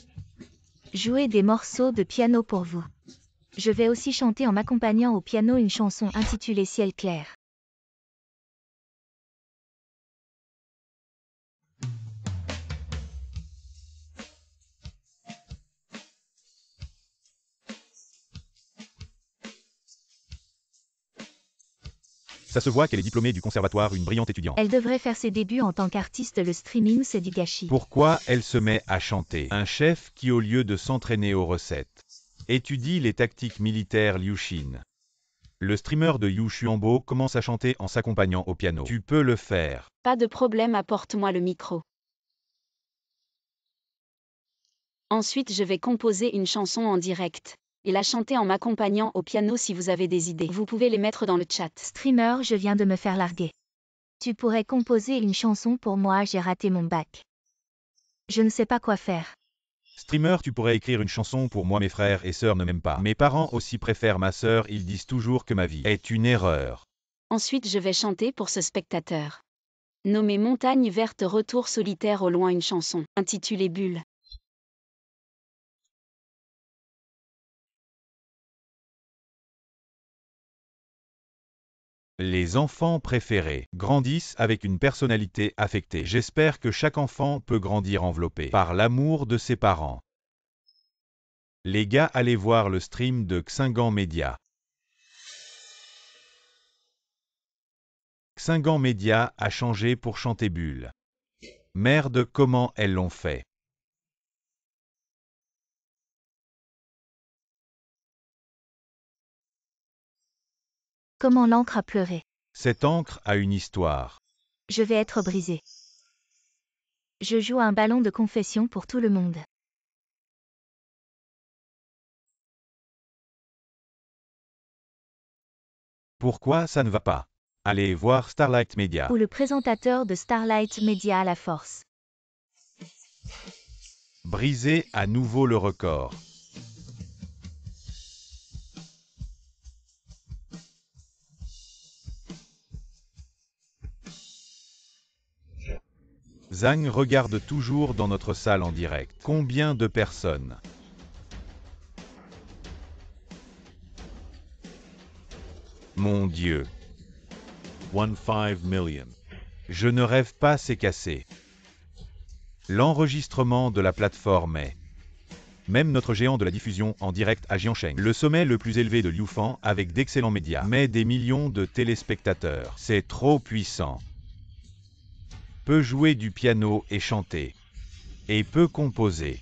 jouer des morceaux de piano pour vous. Je vais aussi chanter en m'accompagnant au piano une chanson intitulée Ciel clair. Ça se voit qu'elle est diplômée du conservatoire, une brillante étudiante. Elle devrait faire ses débuts en tant qu'artiste, le streaming c'est du gâchis. Pourquoi elle se met à chanter? Un chef qui, au lieu de s'entraîner aux recettes, étudie les tactiques militaires. Liu-Shin. Le streamer de Yu Xuanbo commence à chanter en s'accompagnant au piano. Tu peux le faire. Pas de problème, apporte-moi le micro. Ensuite je vais composer une chanson en direct. Et la chanter en m'accompagnant au piano. Si vous avez des idées, vous pouvez les mettre dans le chat. Streamer, je viens de me faire larguer. Tu pourrais composer une chanson pour moi, j'ai raté mon bac. Je ne sais pas quoi faire. Streamer, tu pourrais écrire une chanson pour moi. Mes frères et sœurs ne m'aiment pas. Mes parents aussi préfèrent ma sœur, ils disent toujours que ma vie est une erreur. Ensuite je vais chanter pour ce spectateur. Nommé Montagne Verte, retour solitaire au loin, une chanson intitulée Bulle. Les enfants préférés grandissent avec une personnalité affectée. J'espère que chaque enfant peut grandir enveloppé par l'amour de ses parents. Les gars, allez voir le stream de Xingan Media. Xingan Media a changé pour chanter Bulle. Merde, comment elles l'ont fait? Comment l'encre a pleuré. Cette encre a une histoire. Je vais être brisé. Je joue un ballon de confession pour tout le monde. Pourquoi ça ne va pas? Allez voir Starlight Media. Ou le présentateur de Starlight Media à la force. Briser à nouveau le record. Zhang regarde toujours dans notre salle en direct. Combien de personnes? Mon Dieu. 15 million. Je ne rêve pas, c'est cassé. L'enregistrement de la plateforme est... Même notre géant de la diffusion en direct à Jiangsheng, le sommet le plus élevé de Liufan avec d'excellents médias, mais des millions de téléspectateurs. C'est trop puissant. Peut jouer du piano et chanter. et peut composer.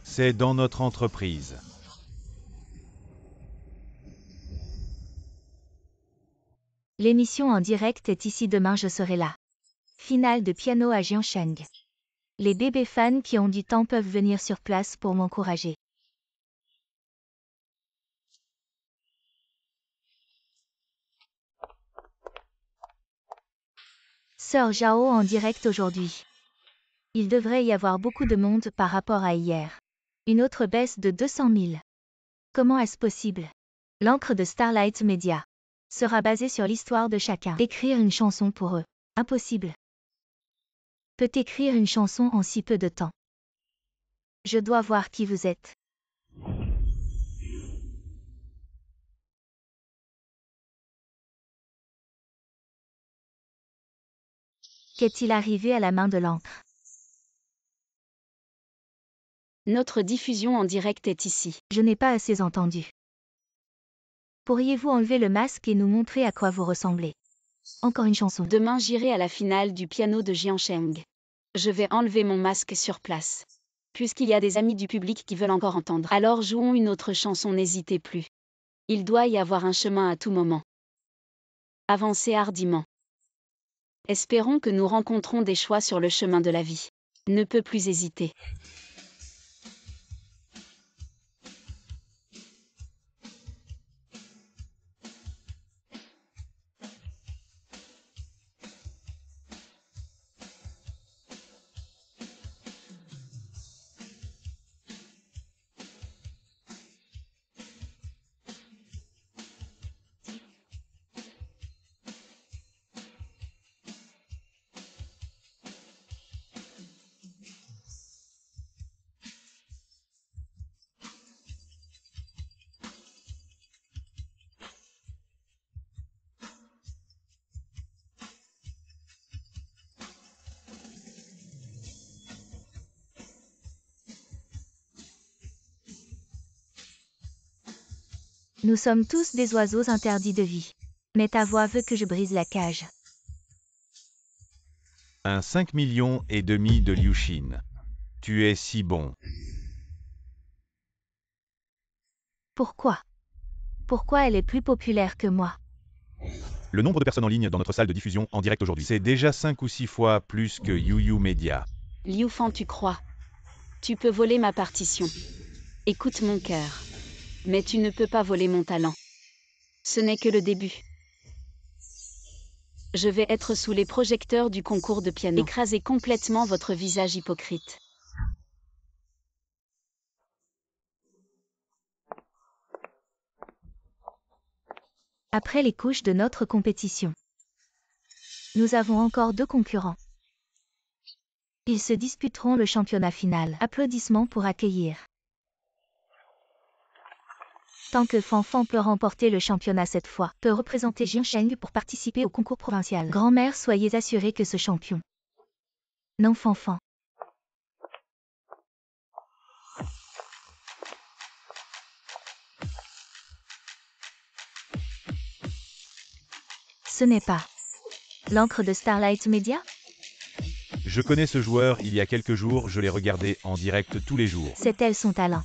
C'est dans notre entreprise. L'émission en direct est ici, demain je serai là. Finale de piano à Jiangsheng. Les bébés fans qui ont du temps peuvent venir sur place pour m'encourager. Sœur Zhao en direct aujourd'hui. Il devrait y avoir beaucoup de monde par rapport à hier. Une autre baisse de 200 000. Comment est-ce possible? L'encre de Starlight Media sera basée sur l'histoire de chacun. Écrire une chanson pour eux. Impossible. Peut écrire une chanson en si peu de temps. Je dois voir qui vous êtes. Qu'est-il arrivé à la main de l'encre? Notre diffusion en direct est ici. Je n'ai pas assez entendu. Pourriez-vous enlever le masque et nous montrer à quoi vous ressemblez? Encore une chanson. Demain j'irai à la finale du piano de Jiangsheng. Je vais enlever mon masque sur place. Puisqu'il y a des amis du public qui veulent encore entendre. Alors jouons une autre chanson, n'hésitez plus. Il doit y avoir un chemin à tout moment. Avancez hardiment. Espérons que nous rencontrons des choix sur le chemin de la vie. Ne peut plus hésiter. Nous sommes tous des oiseaux interdits de vie. Mais ta voix veut que je brise la cage. Un 5,5 millions de Liu Xin. Tu es si bon. Pourquoi? Pourquoi elle est plus populaire que moi? Le nombre de personnes en ligne dans notre salle de diffusion en direct aujourd'hui, c'est déjà 5 ou 6 fois plus que YouU Media. Liu Fan, tu crois? Tu peux voler ma partition. Écoute mon cœur. Mais tu ne peux pas voler mon talent. Ce n'est que le début. Je vais être sous les projecteurs du concours de piano. Écraser complètement votre visage hypocrite. Après les couches de notre compétition, nous avons encore 2 concurrents. Ils se disputeront le championnat final. Applaudissements pour accueillir. Tant que Fanfan peut remporter le championnat cette fois, peut représenter Jiangsheng pour participer au concours provincial. Grand-mère, soyez assurée que ce champion. Non, Fanfan. Ce n'est pas l'encre de Starlight Media? Je connais ce joueur, il y a quelques jours, je l'ai regardé en direct tous les jours. C'est elle son talent.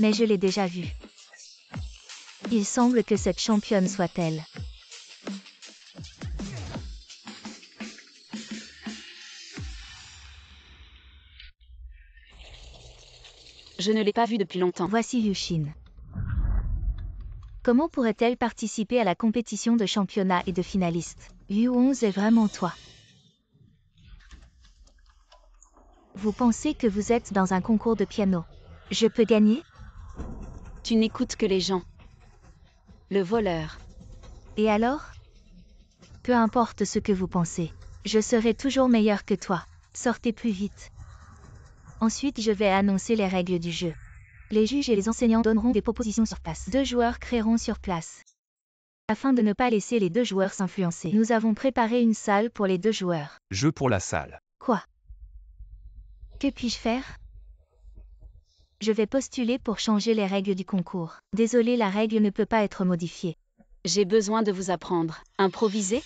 Mais je l'ai déjà vue. Il semble que cette championne soit elle. Je ne l'ai pas vue depuis longtemps. Voici Liu Xin. Comment pourrait-elle participer à la compétition de championnat et de finaliste? U11 est vraiment toi. Vous pensez que vous êtes dans un concours de piano. Je peux gagner? Tu n'écoutes que les gens. Le voleur. Et alors? Peu importe ce que vous pensez. Je serai toujours meilleur que toi. Sortez plus vite. Ensuite, je vais annoncer les règles du jeu. Les juges et les enseignants donneront des propositions sur place. 2 joueurs créeront sur place. Afin de ne pas laisser les 2 joueurs s'influencer, nous avons préparé une salle pour les 2 joueurs. Jeu pour la salle. Quoi? Que puis-je faire? Je vais postuler pour changer les règles du concours. Désolé, la règle ne peut pas être modifiée. J'ai besoin de vous apprendre. Improviser?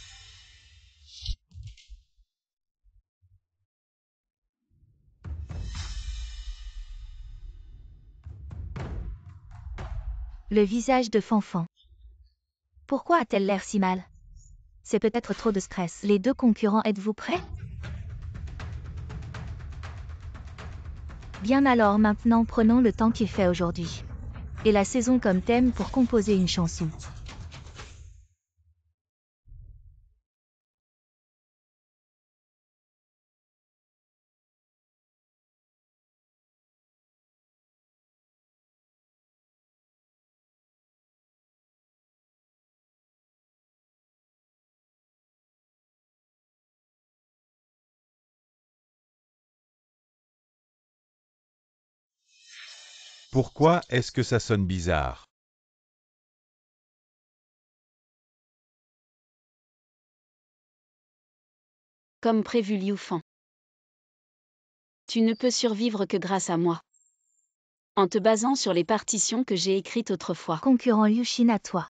Le visage de Fanfan. Pourquoi a-t-elle l'air si mal? C'est peut-être trop de stress. Les deux concurrents, êtes-vous prêts? Bien alors maintenant prenons le temps qu'il fait aujourd'hui. Et la saison comme thème pour composer une chanson. Pourquoi est-ce que ça sonne bizarre? Comme prévu Liu Fan. Tu ne peux survivre que grâce à moi. En te basant sur les partitions que j'ai écrites autrefois. Concurrent Liu-Shin, à toi.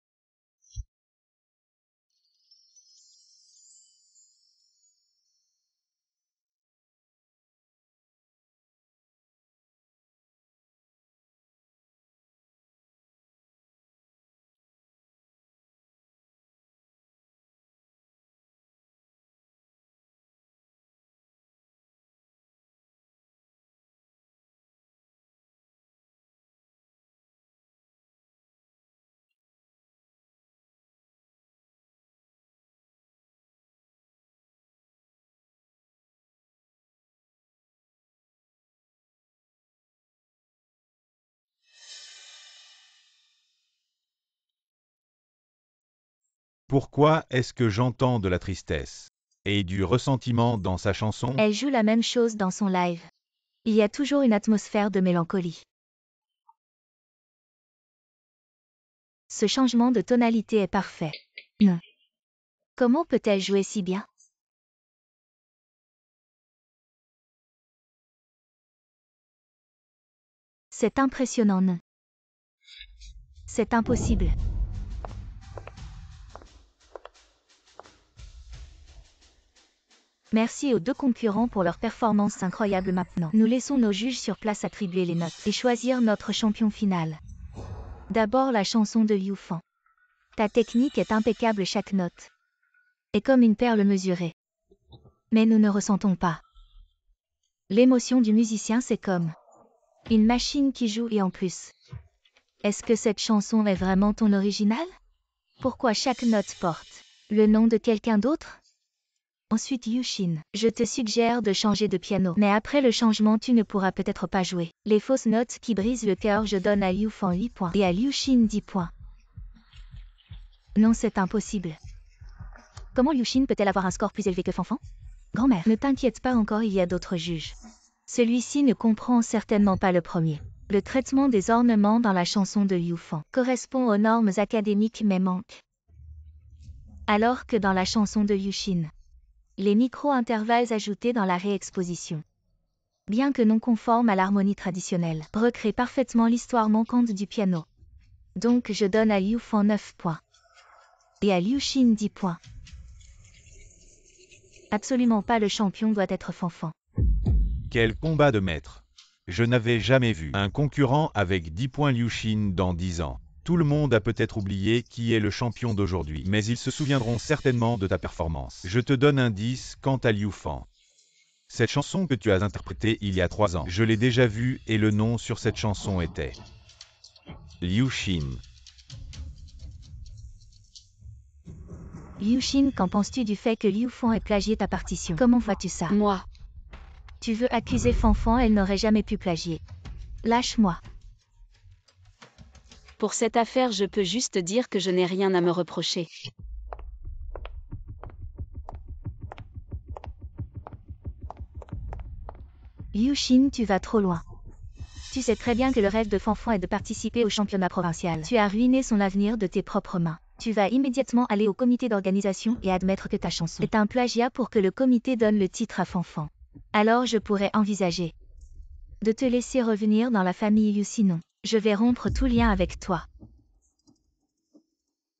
Pourquoi est-ce que j'entends de la tristesse et du ressentiment dans sa chanson? Elle joue la même chose dans son live. Il y a toujours une atmosphère de mélancolie. Ce changement de tonalité est parfait. Non. Comment peut-elle jouer si bien? C'est impressionnant, non? C'est impossible. Merci aux deux concurrents pour leur performance incroyable maintenant. Nous laissons nos juges sur place attribuer les notes et choisir notre champion final. D'abord la chanson de Liu Fan. Ta technique est impeccable, chaque note est comme une perle mesurée. Mais nous ne ressentons pas l'émotion du musicien, c'est comme une machine qui joue et en plus. Est-ce que cette chanson est vraiment ton original? Pourquoi chaque note porte le nom de quelqu'un d'autre? Ensuite Liu-Shin, je te suggère de changer de piano. Mais après le changement, tu ne pourras peut-être pas jouer les fausses notes qui brisent le cœur. Je donne à Liu Fan 8 points et à Liu-Shin 10 points. Non, c'est impossible. Comment Liu-Shin peut-elle avoir un score plus élevé que Fanfan? Grand-mère, ne t'inquiète pas encore, il y a d'autres juges. Celui-ci ne comprend certainement pas le premier. Le traitement des ornements dans la chanson de Liu Fan correspond aux normes académiques mais manque. Alors que dans la chanson de Liu-Shin, les micro-intervalles ajoutés dans la réexposition, bien que non conformes à l'harmonie traditionnelle, recréent parfaitement l'histoire manquante du piano. Donc je donne à Liu Fan 9 points. Et à Liu-Shin 10 points. Absolument pas, le champion doit être Fanfan. Quel combat de maître! Je n'avais jamais vu un concurrent avec 10 points Liu-Shin dans 10 ans. Tout le monde a peut-être oublié qui est le champion d'aujourd'hui, mais ils se souviendront certainement de ta performance. Je te donne un 10 quant à Liu Fan. Cette chanson que tu as interprétée il y a 3 ans, je l'ai déjà vue et le nom sur cette chanson était Liu-Shin. Liu-Shin, qu'en penses-tu du fait que Liu Fan ait plagié ta partition? Comment vois-tu ça? Moi. Tu veux accuser Fanfan, elle n'aurait jamais pu plagier. Lâche-moi. Pour cette affaire, je peux juste dire que je n'ai rien à me reprocher. Liu-Shin, tu vas trop loin. Tu sais très bien que le rêve de Fanfan est de participer au championnat provincial. Tu as ruiné son avenir de tes propres mains. Tu vas immédiatement aller au comité d'organisation et admettre que ta chanson est un plagiat pour que le comité donne le titre à Fanfan. Alors je pourrais envisager de te laisser revenir dans la famille Liu, sinon je vais rompre tout lien avec toi.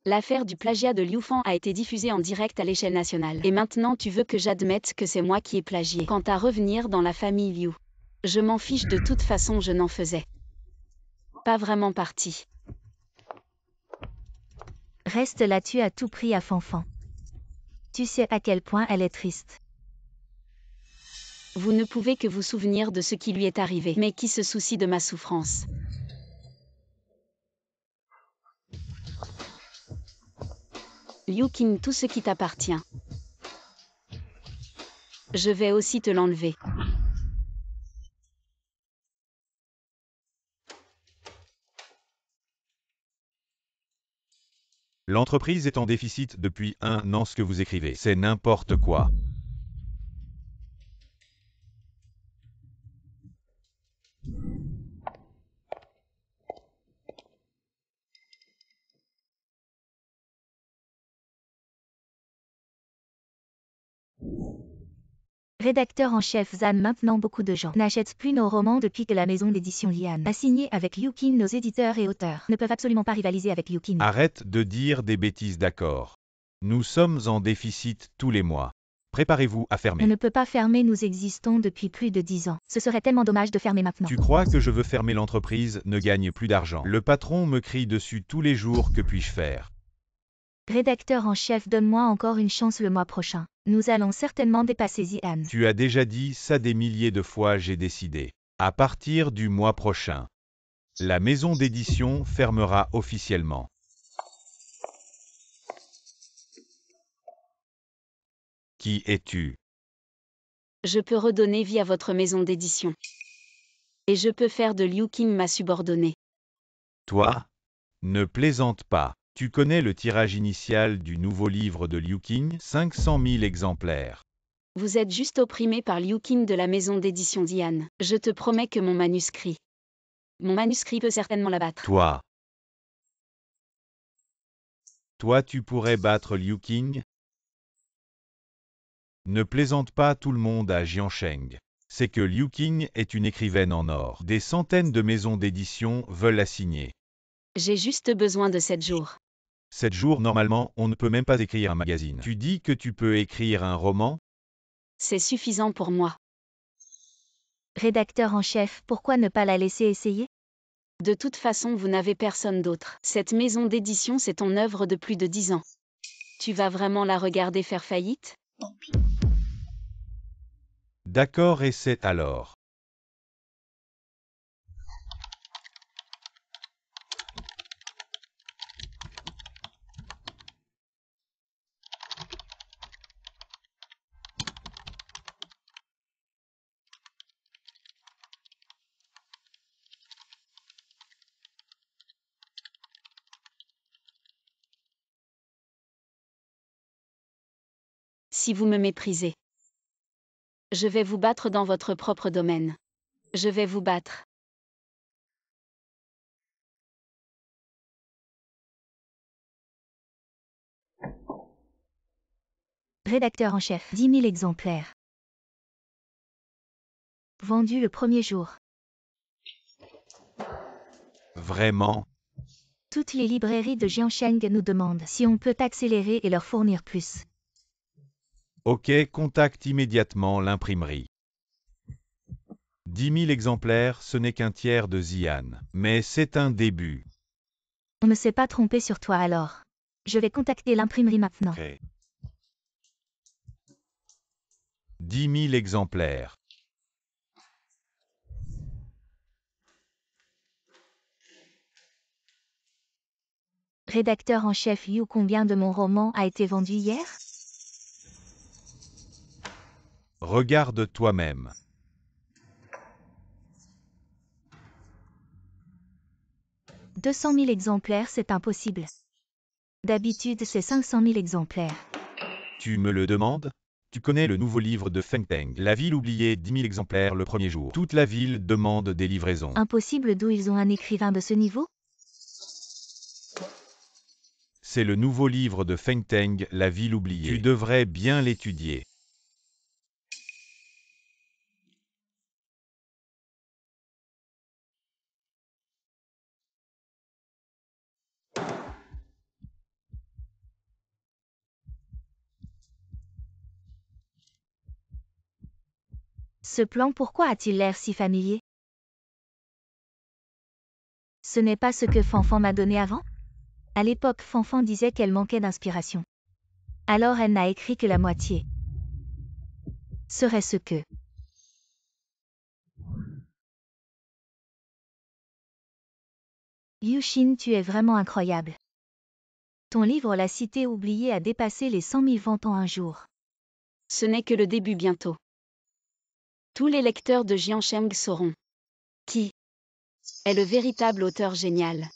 L'affaire du plagiat de Liu Fan a été diffusée en direct à l'échelle nationale. Et maintenant tu veux que j'admette que c'est moi qui ai plagié. Quant à revenir dans la famille Liu, je m'en fiche, de toute façon je n'en faisais pas vraiment partie. Reste là-dessus à tout prix à Fanfan. Tu sais à quel point elle est triste. Vous ne pouvez que vous souvenir de ce qui lui est arrivé, mais qui se soucie de ma souffrance? Liu Qing, tout ce qui t'appartient. Je vais aussi te l'enlever. L'entreprise est en déficit depuis 1 an. Ce que vous écrivez, c'est n'importe quoi. Rédacteur en chef Zan. Maintenant beaucoup de gens n'achètent plus nos romans depuis que la maison d'édition Lian a signé avec Liu Qing. Nos éditeurs et auteurs ne peuvent absolument pas rivaliser avec Liu Qing. Arrête de dire des bêtises, d'accord. Nous sommes en déficit tous les mois. Préparez-vous à On fermer. ne peut pas fermer, nous existons depuis plus de 10 ans. Ce serait tellement dommage de fermer maintenant. Tu crois que je veux fermer l'entreprise, ne gagne plus d'argent. Le patron me crie dessus tous les jours, que puis-je faire? Rédacteur en chef, donne-moi encore une chance le mois prochain. Nous allons certainement dépasser Zian. Tu as déjà dit ça des milliers de fois, j'ai décidé. À partir du mois prochain, la maison d'édition fermera officiellement. Qui es-tu? Je peux redonner vie à votre maison d'édition. Et je peux faire de Liu Qing ma subordonnée. Toi? Ne plaisante pas. Tu connais le tirage initial du nouveau livre de Liu Qing? 500 000 exemplaires. Vous êtes juste opprimé par Liu Qing de la maison d'édition Diane. Je te promets que mon manuscrit peut certainement l'abattre. Toi, tu pourrais battre Liu Qing? Ne plaisante pas, tout le monde à Jiansheng. C'est que Liu Qing est une écrivaine en or. Des centaines de maisons d'édition veulent la signer. J'ai juste besoin de 7 jours. 7 jours, normalement, on ne peut même pas écrire un magazine. Tu dis que tu peux écrire un roman? C'est suffisant pour moi. Rédacteur en chef, pourquoi ne pas la laisser essayer? De toute façon, vous n'avez personne d'autre. Cette maison d'édition, c'est ton œuvre de plus de 10 ans. Tu vas vraiment la regarder faire faillite? D'accord, essaie alors. Si vous me méprisez, je vais vous battre dans votre propre domaine. Je vais vous battre. Rédacteur en chef, 10 000 exemplaires. Vendu le premier jour. Vraiment? Toutes les librairies de Jiansheng nous demandent si on peut accélérer et leur fournir plus. Ok, contacte immédiatement l'imprimerie. 10 000 exemplaires, ce n'est qu'un tiers de Zian. Mais c'est un début. On ne s'est pas trompé sur toi alors. Je vais contacter l'imprimerie maintenant. Ok. 10 000 exemplaires. Rédacteur en chef Yu, combien de mon roman a été vendu hier? Regarde toi-même. « 200 000 exemplaires, c'est impossible. D'habitude, c'est 500 000 exemplaires. Tu me le demandes? Tu connais le nouveau livre de Feng Teng, La ville oubliée, 10 000 exemplaires le premier jour. Toute la ville demande des livraisons. Impossible, d'où ils ont un écrivain de ce niveau? C'est le nouveau livre de Feng Teng, La ville oubliée. Tu devrais bien l'étudier. Ce plan, pourquoi a-t-il l'air si familier? Ce n'est pas ce que Fanfan m'a donné avant? À l'époque, Fanfan disait qu'elle manquait d'inspiration. Alors elle n'a écrit que la moitié. Serait-ce que... Liu-Shin, tu es vraiment incroyable. Ton livre La Cité oubliée a dépassé les 100 000 ventes en un jour. Ce n'est que le début bientôt. Tous les lecteurs de Jiansheng sauront qui est le véritable auteur génial.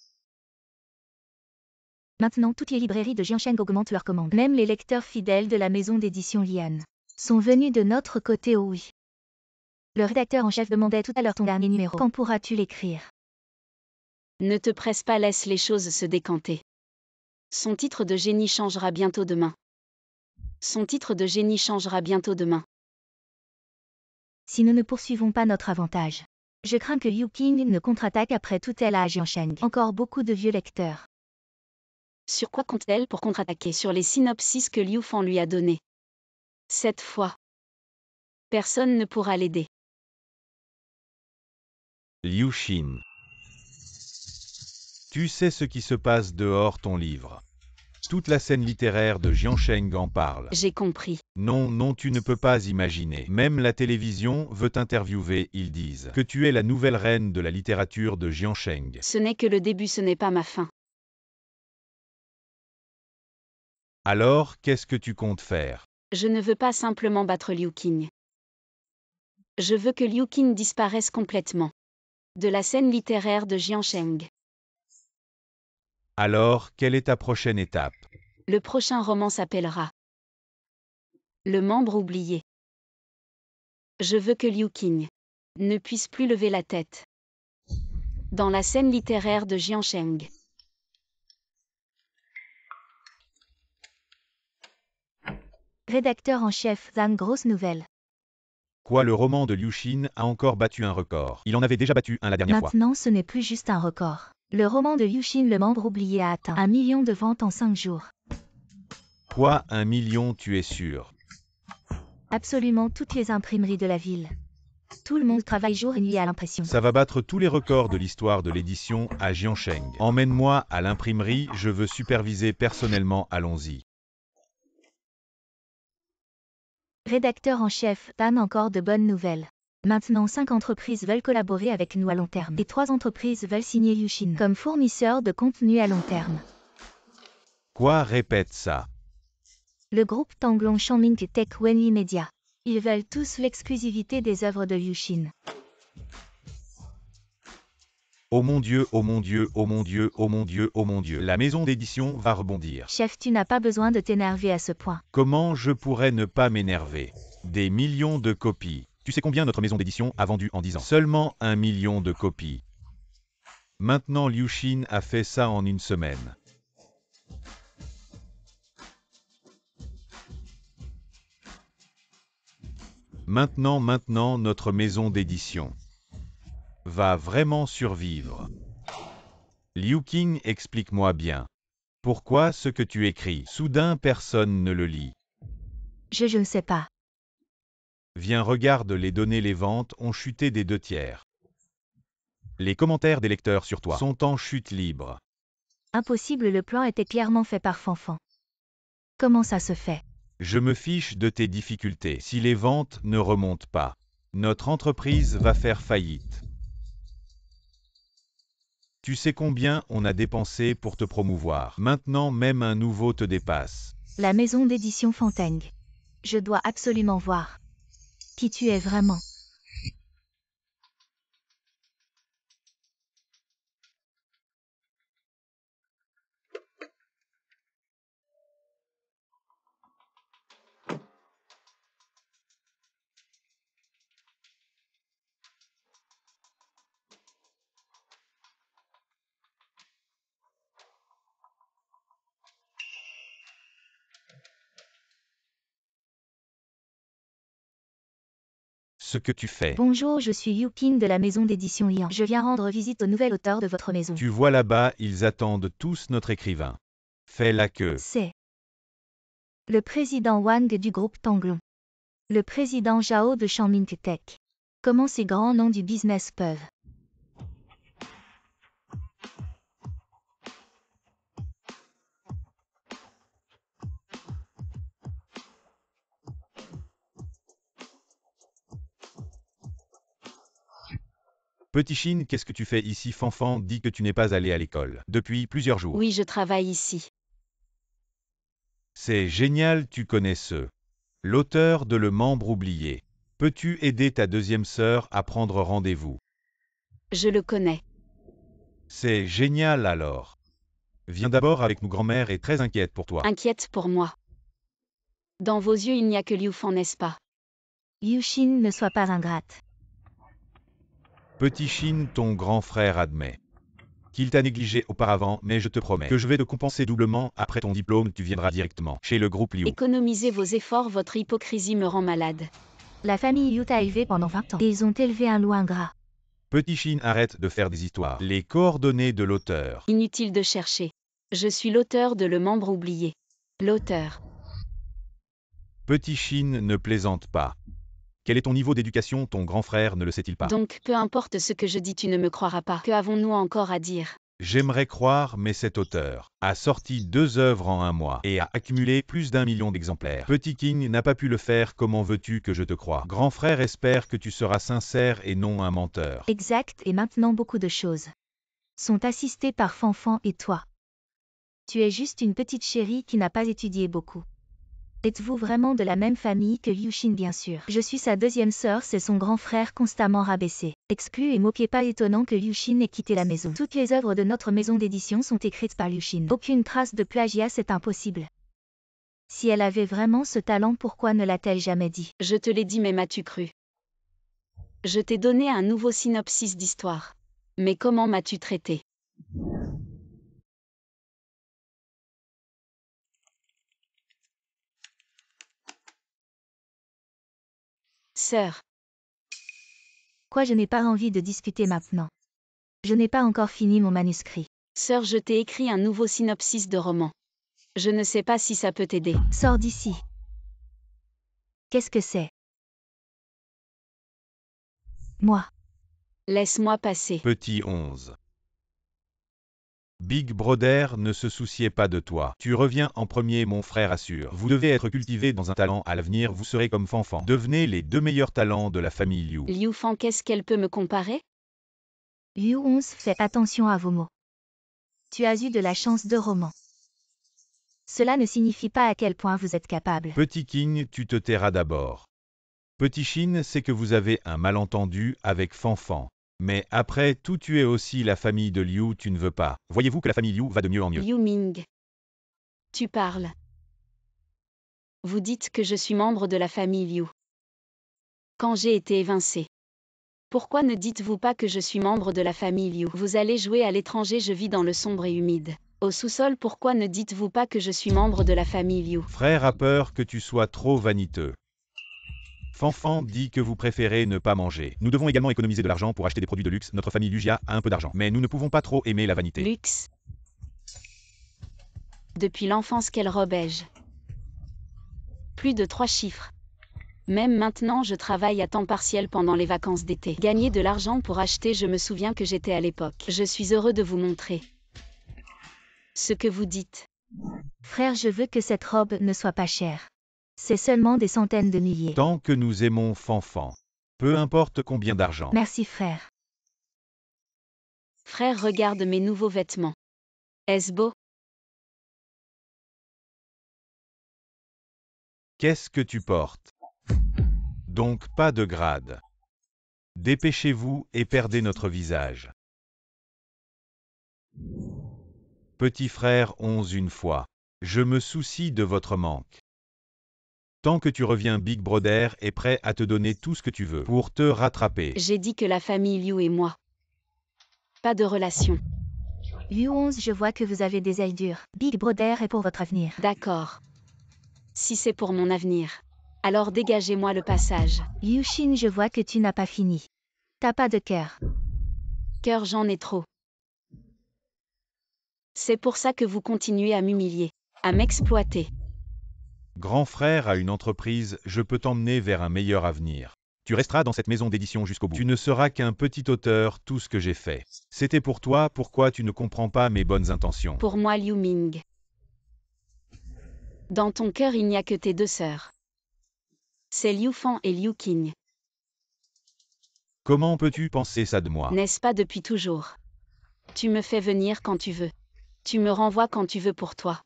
Maintenant, toutes les librairies de Jiansheng augmentent leurs commandes. Même les lecteurs fidèles de la maison d'édition Lian sont venus de notre côté, oh oui. Le rédacteur en chef demandait tout à l'heure ton dernier numéro. Quand pourras-tu l'écrire? Ne te presse pas, laisse les choses se décanter. Son titre de génie changera bientôt demain. Son titre de génie changera bientôt demain. Si nous ne poursuivons pas notre avantage. Je crains que Liu Qing ne contre-attaque après tout elle à Jiansheng. Encore beaucoup de vieux lecteurs. Sur quoi compte-t-elle pour contre-attaquer? Sur les synopsis que Liu Fan lui a donnés. Cette fois, personne ne pourra l'aider. Liu-Shin. Tu sais ce qui se passe dehors ton livre. Toute la scène littéraire de Jiansheng en parle. J'ai compris. Non, non, tu ne peux pas imaginer. Même la télévision veut t'interviewer, ils disent que tu es la nouvelle reine de la littérature de Jiansheng. Ce n'est que le début, ce n'est pas ma fin. Alors, qu'est-ce que tu comptes faire? Je ne veux pas simplement battre Liu Qing. Je veux que Liu Qing disparaisse complètement de la scène littéraire de Jiansheng. Alors, quelle est ta prochaine étape? Le prochain roman s'appellera Le membre oublié. Je veux que Liu Qing ne puisse plus lever la tête dans la scène littéraire de Jiansheng. Rédacteur en chef, Zhang, grosse nouvelle. Quoi, le roman de Liu-Shin a encore battu un record? Il en avait déjà battu un la dernière fois. Maintenant, ce n'est plus juste un record. Le roman de Liu-Shin, Le membre oublié, a atteint 1 million de ventes en 5 jours. Quoi, 1 million, tu es sûr? Absolument toutes les imprimeries de la ville. Tout le monde travaille jour et nuit à l'impression. Ça va battre tous les records de l'histoire de l'édition à Jiansheng. Emmène-moi à l'imprimerie, je veux superviser personnellement, allons-y. Rédacteur en chef, Dan, encore de bonnes nouvelles. Maintenant 5 entreprises veulent collaborer avec nous à long terme. Et 3 entreprises veulent signer Liu-Shin comme fournisseur de contenu à long terme. Quoi, répète ça? Le groupe Tanglong Shanming Tech Wenli Media. Ils veulent tous l'exclusivité des œuvres de Liu-Shin. Oh mon Dieu, oh mon Dieu, oh mon Dieu, oh mon Dieu, oh mon Dieu. La maison d'édition va rebondir. Chef, tu n'as pas besoin de t'énerver à ce point. Comment je pourrais ne pas m'énerver? Des millions de copies. Tu sais combien notre maison d'édition a vendu en 10 ans? Seulement 1 million de copies. Maintenant Liu-Shin a fait ça en une semaine. Maintenant notre maison d'édition va vraiment survivre. Liu Qing, explique-moi bien. Pourquoi ce que tu écris, soudain personne ne le lit? Je ne sais pas. Viens, regarde les données, les ventes ont chuté des 2/3. Les commentaires des lecteurs sur toi sont en chute libre. Impossible, le plan était clairement fait par Fanfan. Comment ça se fait? Je me fiche de tes difficultés. Si les ventes ne remontent pas, notre entreprise va faire faillite. Tu sais combien on a dépensé pour te promouvoir. Maintenant même un nouveau te dépasse. La maison d'édition Fanteng. Je dois absolument voir qui tu es vraiment. Ce que tu fais. Bonjour, je suis Liu Qing de la maison d'édition Lian. Je viens rendre visite au nouvel auteur de votre maison. Tu vois là-bas, ils attendent tous notre écrivain. Fais la queue. C'est le président Wang du groupe Tanglong. Le président Zhao de Shanming Tech. Comment ces grands noms du business peuvent Petit Chine, qu'est-ce que tu fais ici? Fanfan dit que tu n'es pas allé à l'école depuis plusieurs jours. Oui, je travaille ici. C'est génial, tu connais l'auteur de Le Membre oublié. Peux-tu aider ta deuxième sœur à prendre rendez-vous? Je le connais. C'est génial alors. Viens d'abord avec nous, grand-mère est très inquiète pour toi. Inquiète pour moi. Dans vos yeux, il n'y a que Liu Fan, n'est-ce pas? Liu Xin, ne sois pas ingrate. Petit Chine, ton grand frère admet qu'il t'a négligé auparavant, mais je te promets que je vais te compenser doublement. Après ton diplôme, tu viendras directement chez le groupe Liu. Économisez vos efforts, votre hypocrisie me rend malade. La famille Liu t'a élevé pendant 20 ans. Et ils ont élevé un loup ingrat. Petit Chine, arrête de faire des histoires. Les coordonnées de l'auteur. Inutile de chercher. Je suis l'auteur de Le Membre oublié. L'auteur. Petit Chine, ne plaisante pas. Quel est ton niveau d'éducation? Ton grand frère ne le sait-il pas? Donc, peu importe ce que je dis, tu ne me croiras pas. Que avons-nous encore à dire? J'aimerais croire, mais cet auteur a sorti 2 œuvres en un mois et a accumulé plus d'1 million d'exemplaires. Petit King n'a pas pu le faire, comment veux-tu que je te croie? Grand frère espère que tu seras sincère et non un menteur. Exact, et maintenant beaucoup de choses sont assistées par Fanfan et toi. Tu es juste une petite chérie qui n'a pas étudié beaucoup. Êtes-vous vraiment de la même famille que Liu Xin? Bien sûr. Je suis sa deuxième sœur, c'est son grand frère constamment rabaissé, exclu et moqué. Pas étonnant que Liu Xin ait quitté la maison. Toutes les œuvres de notre maison d'édition sont écrites par Liu Xin. Aucune trace de plagiat, c'est impossible. Si elle avait vraiment ce talent, pourquoi ne l'a-t-elle jamais dit? Je te l'ai dit, mais m'as-tu cru? Je t'ai donné un nouveau synopsis d'histoire. Mais comment m'as-tu traité? Sœur. Quoi, je n'ai pas envie de discuter maintenant. Je n'ai pas encore fini mon manuscrit. Sœur, je t'ai écrit un nouveau synopsis de roman. Je ne sais pas si ça peut t'aider. Sors d'ici. Qu'est-ce que c'est? Moi. Laisse-moi passer. Petit 11. Big Brother ne se souciait pas de toi. Tu reviens en premier, mon frère assure. Vous devez être cultivé dans un talent. À l'avenir, vous serez comme Fanfan. Devenez les 2 meilleurs talents de la famille Liu. Liu Fan, qu'est-ce qu'elle peut me comparer? Liu 11, fais attention à vos mots. Tu as eu de la chance de roman. Cela ne signifie pas à quel point vous êtes capable. Petit King, tu te tairas d'abord. Petit Chine, c'est que vous avez un malentendu avec Fanfan. Mais après tout, tu es aussi la famille de Liu, tu ne veux pas. Voyez-vous que la famille Liu va de mieux en mieux. Liu Ming. Tu parles. Vous dites que je suis membre de la famille Liu. Quand j'ai été évincé. Pourquoi ne dites-vous pas que je suis membre de la famille Liu? Vous allez jouer à l'étranger, je vis dans le sombre et humide. Au sous-sol, pourquoi ne dites-vous pas que je suis membre de la famille Liu? Frère a peur que tu sois trop vaniteux. Fanfan dit que vous préférez ne pas manger. Nous devons également économiser de l'argent pour acheter des produits de luxe. Notre famille Lugia a un peu d'argent. Mais nous ne pouvons pas trop aimer la vanité. Luxe. Depuis l'enfance, quelle robe ai-je? Plus de 3 chiffres. Même maintenant, je travaille à temps partiel pendant les vacances d'été. Gagner de l'argent pour acheter, je me souviens que j'étais à l'époque. Je suis heureux de vous montrer ce que vous dites. Frère, je veux que cette robe ne soit pas chère. C'est seulement des centaines de milliers. Tant que nous aimons Fanfan. Peu importe combien d'argent. Merci frère. Frère, regarde mes nouveaux vêtements. Est-ce beau? Qu'est-ce que tu portes? Donc pas de grade. Dépêchez-vous et perdez notre visage. Petit frère 11 une fois. Je me soucie de votre manque. Tant que tu reviens, Big Brother est prêt à te donner tout ce que tu veux pour te rattraper. J'ai dit que la famille Liu et moi. Pas de relation. Liu 11, je vois que vous avez des ailes dures. Big Brother est pour votre avenir. D'accord. Si c'est pour mon avenir. Alors dégagez-moi le passage. Liu Xin, je vois que tu n'as pas fini. T'as pas de cœur. Cœur, j'en ai trop. C'est pour ça que vous continuez à m'humilier, à m'exploiter. Grand frère a une entreprise, je peux t'emmener vers un meilleur avenir. Tu resteras dans cette maison d'édition jusqu'au bout. Tu ne seras qu'un petit auteur, tout ce que j'ai fait. C'était pour toi, pourquoi tu ne comprends pas mes bonnes intentions? Pour moi, Liu Ming. Dans ton cœur, il n'y a que tes 2 sœurs. C'est Liu Fan et Liu Qing. Comment peux-tu penser ça de moi? N'est-ce pas depuis toujours? Tu me fais venir quand tu veux. Tu me renvoies quand tu veux pour toi.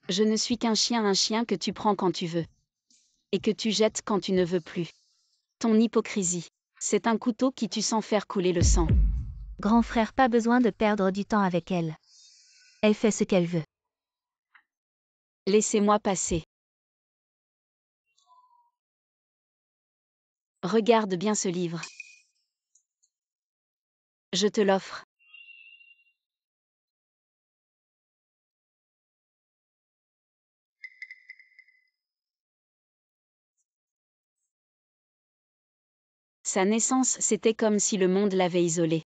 Je ne suis qu'un chien que tu prends quand tu veux. Et que tu jettes quand tu ne veux plus. Ton hypocrisie. C'est un couteau qui tue sans faire couler le sang. Grand frère, pas besoin de perdre du temps avec elle. Elle fait ce qu'elle veut. Laissez-moi passer. Regarde bien ce livre. Je te l'offre. Sa naissance, c'était comme si le monde l'avait isolé.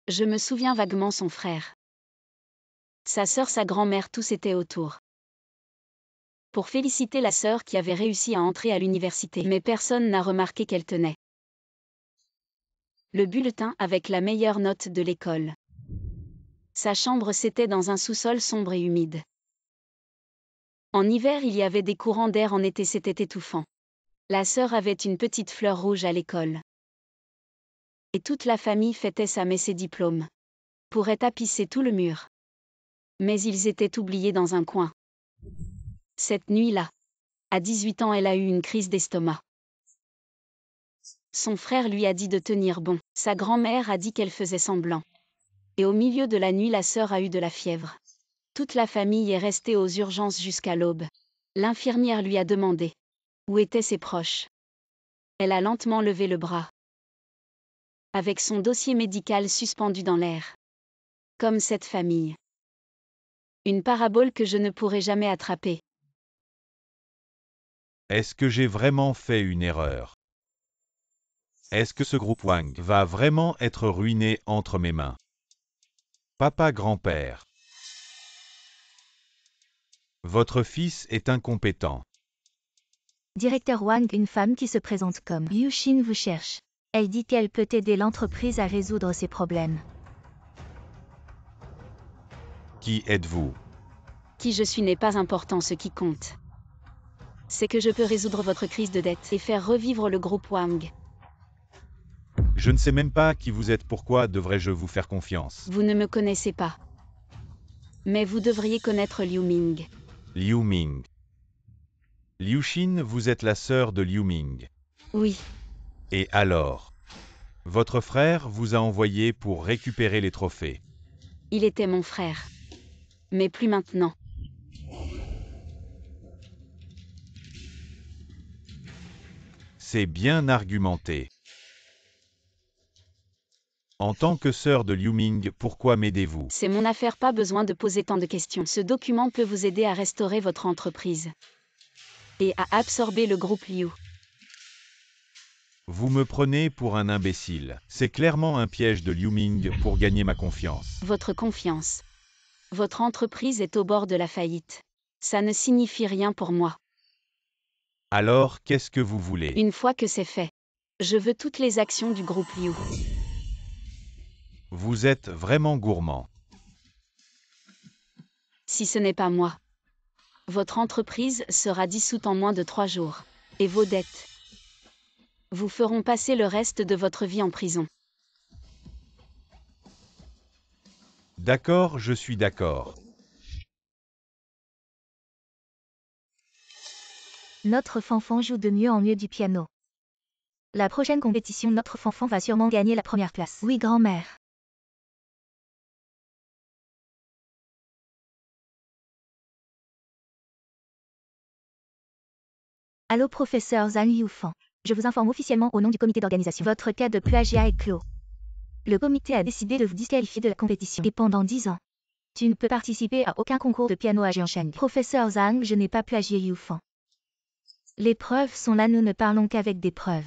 Je me souviens vaguement son frère. Sa sœur, sa grand-mère, tous étaient autour. Pour féliciter la sœur qui avait réussi à entrer à l'université, mais personne n'a remarqué qu'elle tenait le bulletin avec la meilleure note de l'école. Sa chambre, c'était dans un sous-sol sombre et humide. En hiver, il y avait des courants d'air, en été, c'était étouffant. La sœur avait une petite fleur rouge à l'école. Et toute la famille fêtait sa messe et diplôme. Pourrait tapisser tout le mur. Mais ils étaient oubliés dans un coin. Cette nuit-là, à 18 ans, elle a eu une crise d'estomac. Son frère lui a dit de tenir bon. Sa grand-mère a dit qu'elle faisait semblant. Et au milieu de la nuit, la sœur a eu de la fièvre. Toute la famille est restée aux urgences jusqu'à l'aube. L'infirmière lui a demandé où étaient ses proches. Elle a lentement levé le bras, avec son dossier médical suspendu dans l'air. Comme cette famille. Une parabole que je ne pourrai jamais attraper. Est-ce que j'ai vraiment fait une erreur? Est-ce que ce groupe Wang va vraiment être ruiné entre mes mains? Papa grand-père. Votre fils est incompétent. Directeur Wang, une femme qui se présente comme Liu Xin vous cherche. Elle dit qu'elle peut aider l'entreprise à résoudre ses problèmes. Qui êtes-vous? Qui je suis n'est pas important, ce qui compte. C'est que je peux résoudre votre crise de dette et faire revivre le groupe Wang. Je ne sais même pas qui vous êtes, pourquoi devrais-je vous faire confiance? Vous ne me connaissez pas. Mais vous devriez connaître Liu Ming. Liu Ming. Liu Xin, vous êtes la sœur de Liu Ming. Oui, Et alors? Votre frère vous a envoyé pour récupérer les trophées. il était mon frère. Mais plus maintenant. C'est bien argumenté. En tant que sœur de Liu Ming, pourquoi m'aidez-vous? C'est mon affaire, pas besoin de poser tant de questions. Ce document peut vous aider à restaurer votre entreprise. Et à absorber le groupe Liu. Vous me prenez pour un imbécile. C'est clairement un piège de Liu Ming pour gagner ma confiance. Votre confiance. Votre entreprise est au bord de la faillite. Ça ne signifie rien pour moi. Alors, qu'est-ce que vous voulez? Une fois que c'est fait, je veux toutes les actions du groupe Liu. Vous êtes vraiment gourmand. Si ce n'est pas moi, votre entreprise sera dissoute en moins de 3 jours. Et vos dettes vous feront passer le reste de votre vie en prison. D'accord, je suis d'accord. Notre fanfan joue de mieux en mieux du piano. La prochaine compétition, notre fanfan va sûrement gagner la première place. Oui, grand-mère. Allô, professeur Zhang Yufan. Je vous informe officiellement au nom du comité d'organisation. Votre cas de plagiat est clos. Le comité a décidé de vous disqualifier de la compétition. Et pendant 10 ans, tu ne peux participer à aucun concours de piano à Jianshan. Professeur Zhang, je n'ai pas plagié Yufan. Les preuves sont là, nous ne parlons qu'avec des preuves.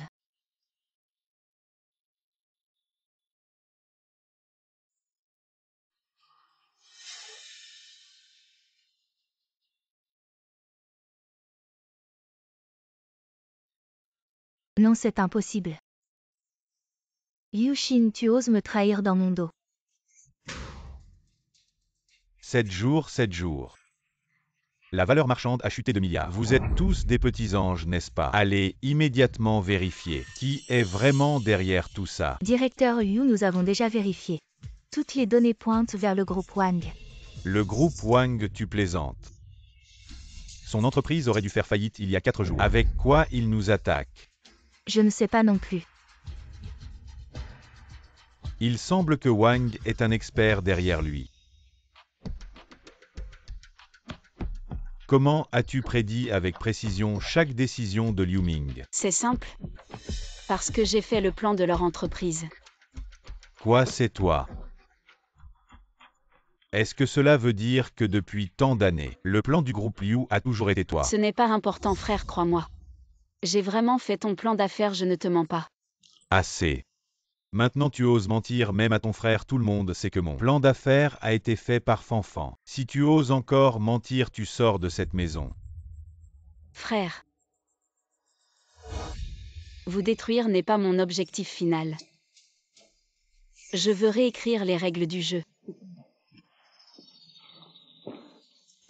Non, c'est impossible. Liu Xin, tu oses me trahir dans mon dos. 7 jours, 7 jours. La valeur marchande a chuté de milliards. Vous êtes tous des petits anges, n'est-ce pas? Allez immédiatement vérifier qui est vraiment derrière tout ça. Directeur Liu, nous avons déjà vérifié. Toutes les données pointent vers le groupe Wang. Le groupe Wang, tu plaisantes. Son entreprise aurait dû faire faillite il y a 4 jours. Avec quoi il nous attaque? Je ne sais pas non plus. Il semble que Wang est un expert derrière lui. Comment as-tu prédit avec précision chaque décision de Liu Ming? C'est simple. Parce que j'ai fait le plan de leur entreprise. Quoi, c'est toi? Est-ce que cela veut dire que depuis tant d'années, le plan du groupe Liu a toujours été toi? Ce n'est pas important, frère, crois-moi. J'ai vraiment fait ton plan d'affaires, je ne te mens pas. Assez. Maintenant tu oses mentir même à ton frère, tout le monde sait que mon plan d'affaires a été fait par Fanfan. Si tu oses encore mentir, tu sors de cette maison. Frère. Vous détruire n'est pas mon objectif final. Je veux réécrire les règles du jeu.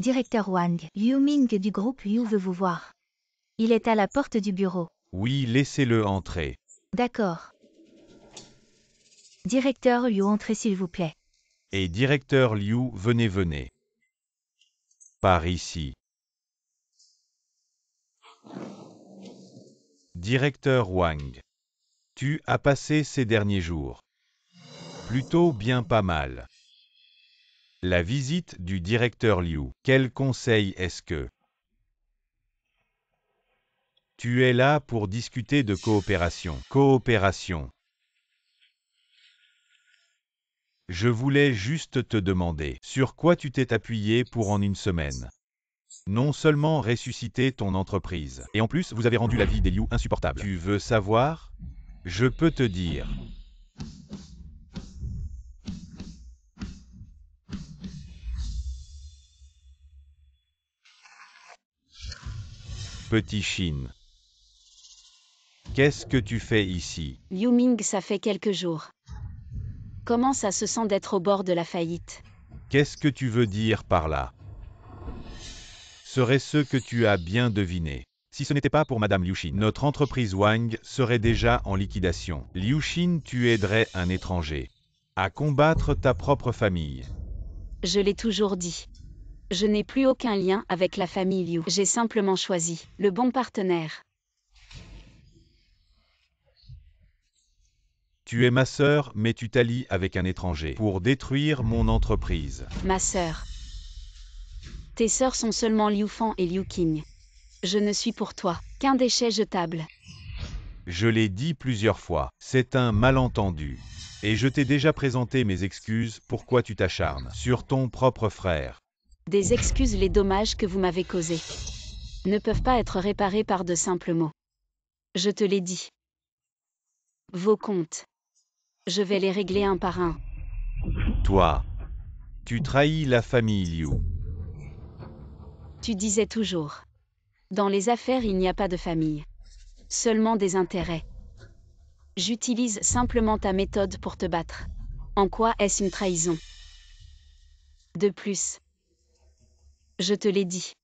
Directeur Wang, Liu Ming du groupe Liu veut vous voir. Il est à la porte du bureau. Oui, laissez-le entrer. D'accord. Directeur Liu, entrez s'il vous plaît. Et directeur Liu, venez. Par ici. Directeur Wang. Tu as passé ces derniers jours. Plutôt bien pas mal. La visite du directeur Liu. Quel conseil est-ce que tu es là pour discuter de coopération? Coopération. Je voulais juste te demander sur quoi tu t'es appuyé pour en une semaine. Non seulement ressusciter ton entreprise, et en plus vous avez rendu la vie des Liu insupportable. Tu veux savoir? Je peux te dire. Petit Chine. Qu'est-ce que tu fais ici? Liu Ming, ça fait quelques jours. Comment ça se sent d'être au bord de la faillite? Qu'est-ce que tu veux dire par là? Serait ce que tu as bien deviné. Si ce n'était pas pour Madame Liu Xin, notre entreprise Wang serait déjà en liquidation. Liu Xin, tu aiderais un étranger à combattre ta propre famille. Je l'ai toujours dit. Je n'ai plus aucun lien avec la famille Liu. J'ai simplement choisi le bon partenaire. Tu es ma sœur, mais tu t'allies avec un étranger pour détruire mon entreprise. Ma sœur. Tes sœurs sont seulement Liu Fan et Liu Qing. Je ne suis pour toi qu'un déchet jetable. Je l'ai dit plusieurs fois, c'est un malentendu. Et je t'ai déjà présenté mes excuses pourquoi tu t'acharnes sur ton propre frère. Des excuses, les dommages que vous m'avez causés ne peuvent pas être réparés par de simples mots. Je te l'ai dit. Vos comptes. Je vais les régler un par un. Toi, tu trahis la famille Liu. Tu disais toujours. Dans les affaires, il n'y a pas de famille. Seulement des intérêts. J'utilise simplement ta méthode pour te battre. En quoi est-ce une trahison? De plus, je te l'ai dit.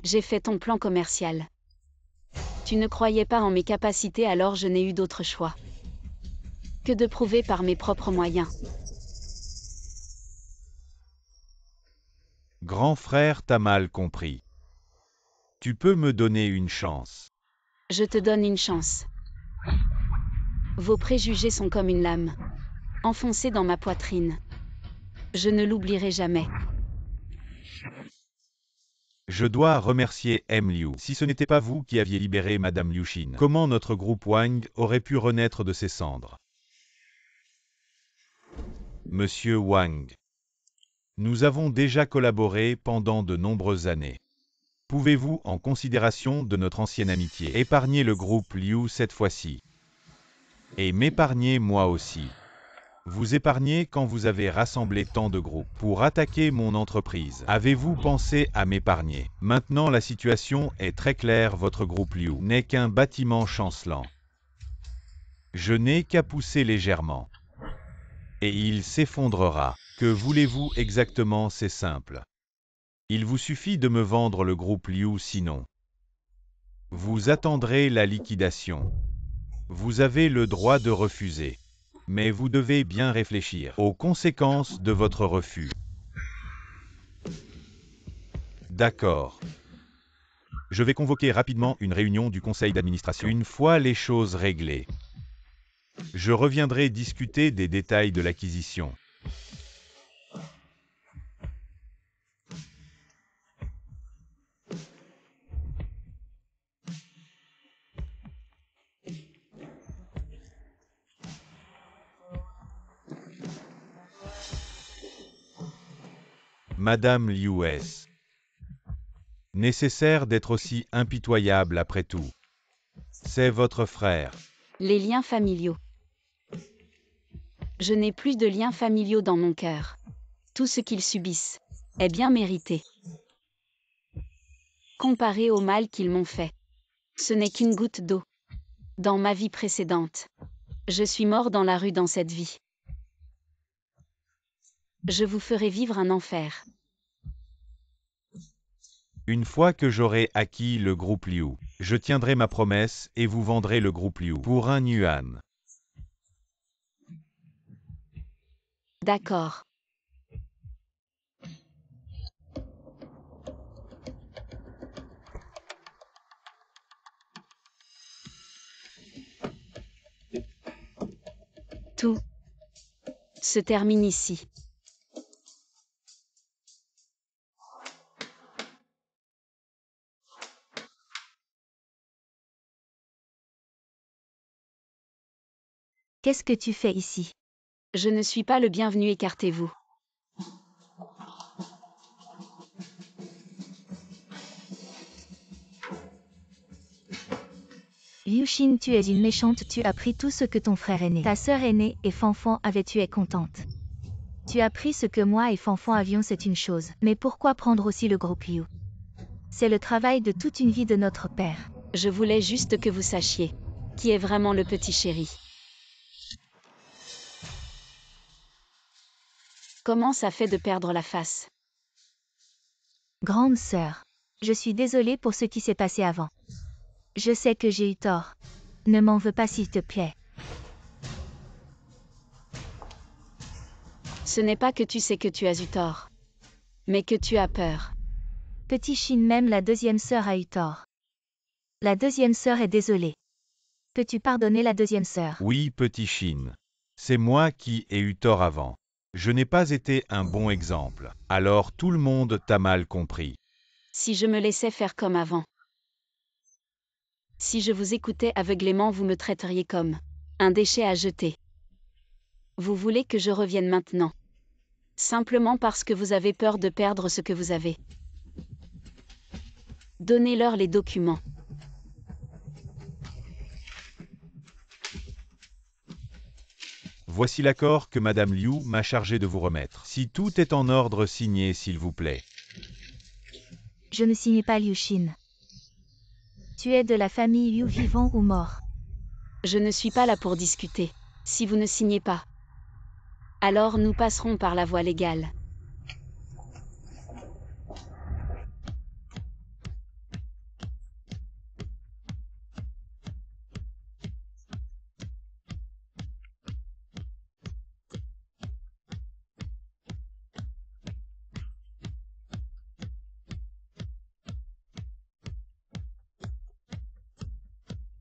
J'ai fait ton plan commercial. Tu ne croyais pas en mes capacités, alors je n'ai eu d'autre choix que de prouver par mes propres moyens. Grand frère, t'as mal compris. Tu peux me donner une chance. Je te donne une chance. Vos préjugés sont comme une lame, enfoncée dans ma poitrine. Je ne l'oublierai jamais. Je dois remercier M. Liu. Si ce n'était pas vous qui aviez libéré Madame Liu Xin, comment notre groupe Wang aurait pu renaître de ses cendres? Monsieur Wang, nous avons déjà collaboré pendant de nombreuses années. Pouvez-vous, en considération de notre ancienne amitié, épargner le groupe Liu cette fois-ci? Et m'épargner moi aussi. Vous épargnez quand vous avez rassemblé tant de groupes pour attaquer mon entreprise. Avez-vous pensé à m'épargner? Maintenant la situation est très claire, votre groupe Liu n'est qu'un bâtiment chancelant. Je n'ai qu'à pousser légèrement. Et il s'effondrera. Que voulez-vous exactement? C'est simple. Il vous suffit de me vendre le groupe Liu, sinon vous attendrez la liquidation. Vous avez le droit de refuser. Mais vous devez bien réfléchir aux conséquences de votre refus. D'accord. Je vais convoquer rapidement une réunion du conseil d'administration. Une fois les choses réglées, je reviendrai discuter des détails de l'acquisition. Madame Liu, est-ce nécessaire d'être aussi impitoyable après tout? C'est votre frère. Les liens familiaux. Je n'ai plus de liens familiaux dans mon cœur. Tout ce qu'ils subissent est bien mérité. Comparé au mal qu'ils m'ont fait, ce n'est qu'une goutte d'eau. Dans ma vie précédente, je suis mort dans la rue dans cette vie. Je vous ferai vivre un enfer. Une fois que j'aurai acquis le groupe Liu, je tiendrai ma promesse et vous vendrez le groupe Liu pour 1 yuan. D'accord. Tout se termine ici. Qu'est-ce que tu fais ici? Je ne suis pas le bienvenu, écartez-vous. Liu Xin, tu es une méchante, tu as pris tout ce que ton frère aîné, ta sœur aînée et Fanfan avaient, tu es contente. Tu as pris ce que moi et Fanfan avions, c'est une chose, mais pourquoi prendre aussi le groupe Liu? C'est le travail de toute une vie de notre père. Je voulais juste que vous sachiez qui est vraiment le petit chéri. Comment ça fait de perdre la face? Grande sœur, je suis désolée pour ce qui s'est passé avant. Je sais que j'ai eu tort. Ne m'en veux pas, s'il te plaît. Ce n'est pas que tu sais que tu as eu tort, mais que tu as peur. Petit Shin, même la deuxième sœur a eu tort. La deuxième sœur est désolée. Peux-tu pardonner la deuxième sœur? Oui, petit Shin. C'est moi qui ai eu tort avant. Je n'ai pas été un bon exemple. Alors tout le monde t'a mal compris. Si je me laissais faire comme avant. Si je vous écoutais aveuglément, vous me traiteriez comme un déchet à jeter. Vous voulez que je revienne maintenant? Simplement parce que vous avez peur de perdre ce que vous avez. Donnez-leur les documents. Voici l'accord que Madame Liu m'a chargé de vous remettre. Si tout est en ordre, signez s'il vous plaît. Je ne signe pas, Liu Xin. Tu es de la famille Liu, vivant ou mort. Je ne suis pas là pour discuter. Si vous ne signez pas, alors nous passerons par la voie légale.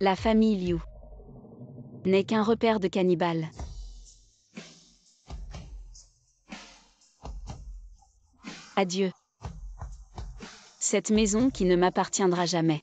La famille Liu n'est qu'un repère de cannibales. Adieu. Cette maison qui ne m'appartiendra jamais.